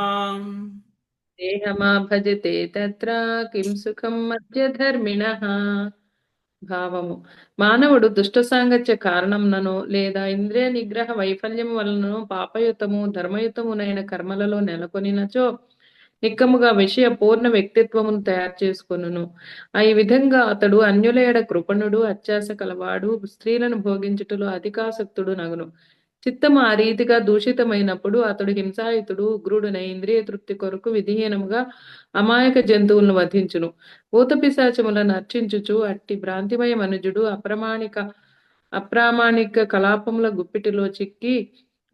దేహమా భజతే తత్ర కిం సుఖం మధ్యధర్మిణః. భావము. మానవుడు దుష్ట సాంగత్య కారణంనను లేదా ఇంద్రియ నిగ్రహ వైఫల్యం వలనను పాపయుతము ధర్మయుతమునైన కర్మలలో నెలకొనినచో నిక్కముగా విషయ పూర్ణ వ్యక్తిత్వమును తయారు చేసుకొనును. ఈ విధంగా అతడు అన్యుల ఎడ కృపణుడు, అత్యాస కలవాడు, స్త్రీలను భోగించుటలో అధికాసక్తుడు నగును. చిత్తము ఆ రీతిగా దూషితమైనప్పుడు అతడు హింసాయుతుడు, ఉగ్రుడునై ఇంద్రియ తృప్తి కొరకు విధిహీనముగా అమాయక జంతువులను వధించును. భూత పిశాచములను అర్చించుచు అట్టి భ్రాంతిమయ మనుజుడు అప్రామాణిక కలాపముల గుప్పిటిలో చిక్కి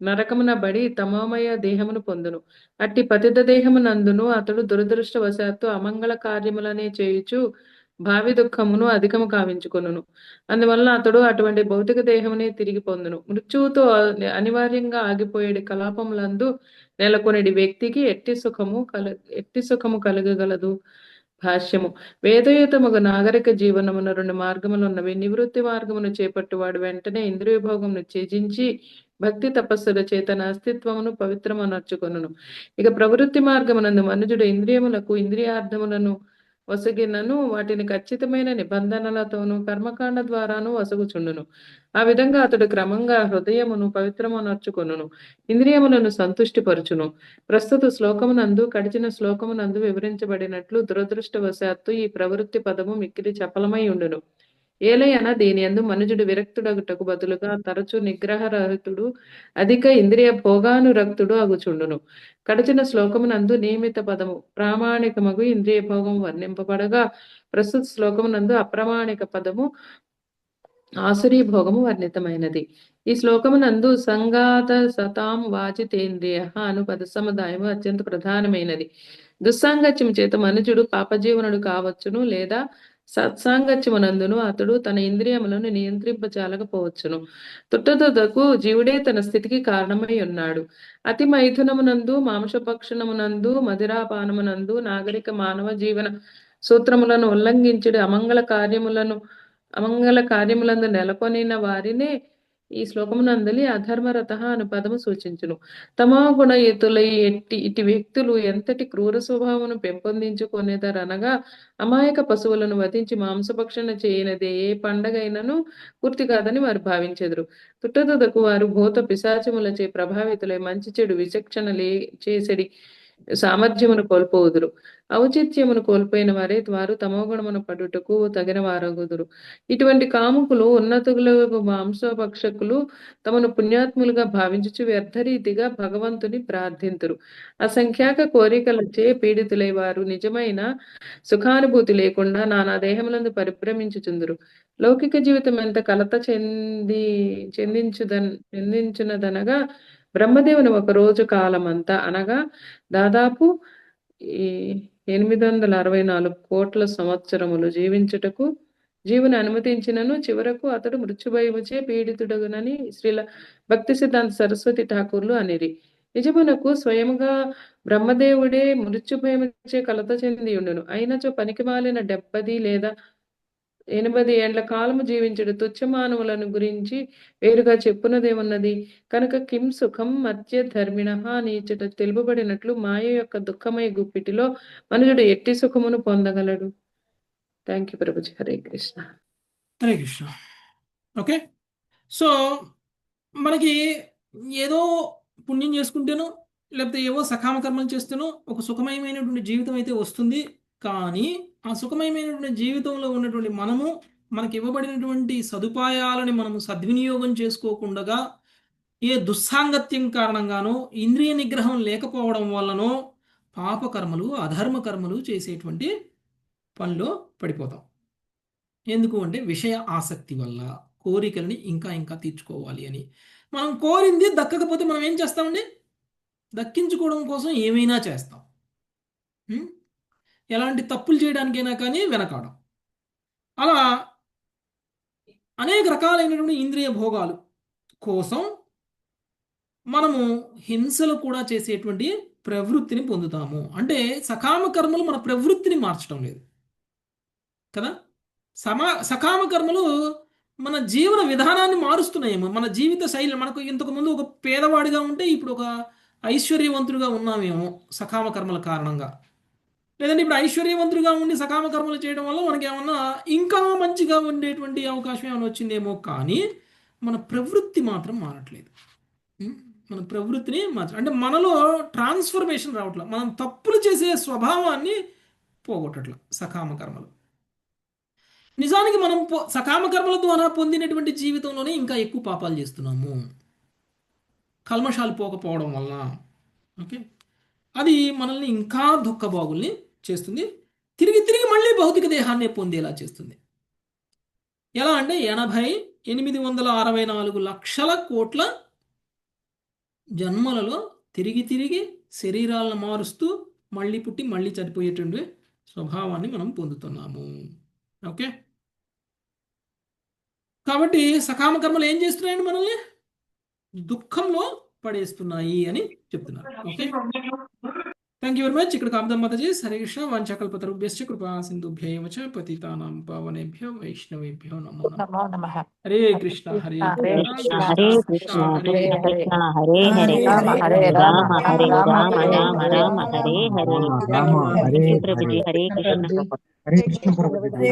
నరకమున బడి తమోమయ దేహమును పొందును. అట్టి పతిత దేహమునందును అతడు దురదృష్టవశాత్తు అమంగళ కార్యములనే చేయుచు భావి దుఃఖమును అధికము కావించుకొనును. అందువలన అతడు అటువంటి భౌతిక దేహమునే తిరిగి పొందును. మృత్యువుతో అనివార్యంగా ఆగిపోయేది కలాపములందు నెలకొనేది వ్యక్తికి ఎట్టి సుఖము కలగగలదు. భాష్యము. వేదయుతముగా నాగరిక జీవనమున 2 మార్గములున్నవి. నివృత్తి మార్గమును చేపట్టువాడు వెంటనే ఇంద్రియభోగమును త్యజించి భక్తి తపస్సుల చేత అస్తిత్వమును పవిత్రమనర్చుకొనును. ఇక ప్రవృత్తి మార్గమునందు మనుజుడు ఇంద్రియములకు ఇంద్రియార్థములను వసగినను వాటిని ఖచ్చితమైన నిబంధనలతోనూ కర్మకాండ ద్వారాను వసగుచుండును. ఆ విధంగా అతడు క్రమంగా హృదయమును పవిత్రమనర్చుకొనును, ఇంద్రియములను సంతుష్టిపరచును. ప్రస్తుత శ్లోకమునందు కడిచిన శ్లోకమునందు వివరించబడినట్లు దురదృష్టవశాత్తు ఈ ప్రవృత్తి పదము మిక్కిలి చపలమై ఉండును. ఏలయన దీని యందు మనుజుడు విరక్తుడగుటకు బదులుగా తరచు నిగ్రహరహితుడు, అధిక ఇంద్రియ భోగానురక్తుడు అగుచుండును. కడచిన శ్లోకమునందు నియమిత పదము ప్రామాణికమగు ఇంద్రియ భోగం వర్ణింపబడగా ప్రస్తుత శ్లోకమునందు అప్రామాణిక పదము ఆసురీ భోగము వర్ణితమైనది. ఈ శ్లోకమునందు సంగాత సతాం వాజితేంద్రియ అను పద సముదాయము అత్యంత ప్రధానమైనది. దుస్సాంగత్యము చేత మనుజుడు పాపజీవనుడు కావచ్చును, లేదా సత్సాంగత్యమునందును అతడు తన ఇంద్రియములను నియంత్రింపజాలకపోవచ్చును. తుట్టతుదకు జీవుడే తన స్థితికి కారణమై ఉన్నాడు. అతి మైథునమునందు, మాంసభక్షణమునందు, మదిరాపానమునందు, నాగరిక మానవ జీవన సూత్రములను ఉల్లంఘించుడు అమంగళ కార్యములందు నెలకొనిన వారినే ఈ శ్లోకమునందలి అధర్మరత అను పదము సూచించును. తమో గుణయుతులై ఇటు వ్యక్తులు ఎంతటి క్రూర స్వభావమును పెంపొందించుకొనేదరనగా అమాయక పశువులను వధించి మాంసభక్షణ చేయనదే ఏ పండగైనను పూర్తి కాదని వారు భావించెదరు. తుట్టతుదకు వారు భూత పిశాచములచే ప్రభావితులై మంచి చెడు విచక్షణ చేసడి సామర్థ్యమును కోల్పోవుదురు. ఔచిత్యమును కోల్పోయిన వారే వారు తమోగుణమును పడుటకు తగిన వారగుదురు. ఇటువంటి కాముకులు ఉన్నతులకు మాంసభక్షకులు తమను పుణ్యాత్ములుగా భావించుచు వ్యర్థరీతిగా భగవంతుని ప్రార్థింతురు. అసంఖ్యాక కోరికలచే పీడితులై వారు నిజమైన సుఖానుభూతి లేకుండా నానా దేహములందు పరిభ్రమించుచుందురు. లౌకిక జీవితం ఎంత కలత చెందించునదనగా బ్రహ్మదేవుని ఒక రోజు కాలమంతా అనగా దాదాపు 864 కోట్ల సంవత్సరములు జీవించుటకు జీవుని అనుమతించినను చివరకు అతడు మృత్యుభయముచే పీడితుడగునని శ్రీల భక్తి సిద్ధాంత సరస్వతి ఠాకూర్లు అనిరి. నిజమునకు స్వయముగా బ్రహ్మదేవుడే మృత్యుభయముచే కలత చెంది ఉండును. అయినచో పనికిమాలిన 70 లేదా 80 ఏండ్ల కాలము జీవించుడు తుచ్చమానవులను గురించి వేరుగా చెప్పునదేమున్నది. కనుక కిం సుఖం మధ్య ధర్మిణ నీచట తెలుపబడినట్లు మాయ యొక్క దుఃఖమయ గుప్పిటిలో మనుషుడు ఎట్టి సుఖమును పొందగలడు. Thank you Prabhuji. Hare Krishna. Hare Krishna. Okay, so మనకి ఏదో పుణ్యం చేసుకుంటేనో లేకపోతే ఏవో సకామ కర్మలు చేస్తేనో ఒక సుఖమయమైనటువంటి జీవితం అయితే వస్తుంది. కానీ ఆ సుఖమయమైనటువంటి జీవితంలో ఉన్నటువంటి మనము మనకి ఇవ్వబడినటువంటి సదుపాయాలని మనము సద్వినియోగం చేసుకోకుండా ఏ దుస్సాంగత్యం కారణంగానో ఇంద్రియ నిగ్రహం లేకపోవడం వల్లనో పాపకర్మలు అధర్మ కర్మలు చేసేటువంటి పనిలో పడిపోతాం. ఎందుకు అంటే విషయ ఆసక్తి వల్ల, కోరికలని ఇంకా ఇంకా తీర్చుకోవాలి అని. మనం కోరింది దక్కకపోతే మనం ఏం చేస్తామండి? దక్కించుకోవడం కోసం ఏమైనా చేస్తాం. ఎలాంటి తప్పులు చేయడానికైనా కానీ వెనకాడం. అలా అనేక రకాలైనటువంటి ఇంద్రియ భోగాలు కోసం మనము హింసలు కూడా చేసేటువంటి ప్రవృత్తిని పొందుతాము. అంటే సకామ కర్మలు మన ప్రవృత్తిని మార్చడం లేదు కదా. సకామ కర్మలు మన జీవన విధానాన్ని మారుస్తున్నాయేమో, మన జీవిత శైలి. మనకు ఇంతకుముందు ఒక పేదవాడిగా ఉంటే ఇప్పుడు ఒక ఐశ్వర్యవంతుడిగా ఉన్నామేమో సకామ కర్మల కారణంగా. లేదంటే ఇప్పుడు ఐశ్వర్యవంతులుగా ఉండి సకామ కర్మలు చేయడం వల్ల మనకి ఏమన్నా ఇంకా మంచిగా ఉండేటువంటి అవకాశం ఏమైనా వచ్చిందేమో, కానీ మన ప్రవృత్తి మాత్రం మారట్లేదు. మన ప్రవృత్తిని మాత్రం అంటే మనలో ట్రాన్స్ఫర్మేషన్ రావట్లేదు. మనం తప్పులు చేసే స్వభావాన్ని పోగొట్టట్ల సకామ కర్మలు. నిజానికి మనం సకామ కర్మల ద్వారా పొందినటువంటి జీవితంలోనే ఇంకా ఎక్కువ పాపాలు చేస్తున్నాము, కల్మషాలు పోకపోవడం వల్ల. ఓకే, అది మనల్ని ఇంకా దుఃఖభోగుల్ని చేస్తుంది, తిరిగి తిరిగి మళ్ళీ భౌతిక దేహాన్ని పొందేలా చేస్తుంది. ఎలా అంటే 864 లక్షల కోట్ల జన్మలలో తిరిగి తిరిగి శరీరాలను మారుస్తూ మళ్ళీ పుట్టి మళ్ళీ చనిపోయేటువంటి స్వభావాన్ని మనం పొందుతున్నాము. ఓకే, కాబట్టి సకామ కర్మలు ఏం చేస్తున్నాయండి? మనల్ని దుఃఖంలో పడేస్తున్నాయి అని చెప్తున్నారు. Okay, thank you very much. ఇక్కడ కామదం మాతాజీ. హరే కృష్ణ. వాంఛాకల్పతరుభ్యశ్చ కృపా సింధుభ్యైవ చ పతితానాం పావనేభ్యో వైష్ణవేభ్యో నమో నమః. హరే కృష్ణ హరే కృష్ణ హరే కృష్ణ కృష్ణ హరే హరే రామ హరే రామ రామ రామ హరే హరే. ప్రభుజీ హరే కృష్ణ. హరే కృష్ణ ప్రభుజీ.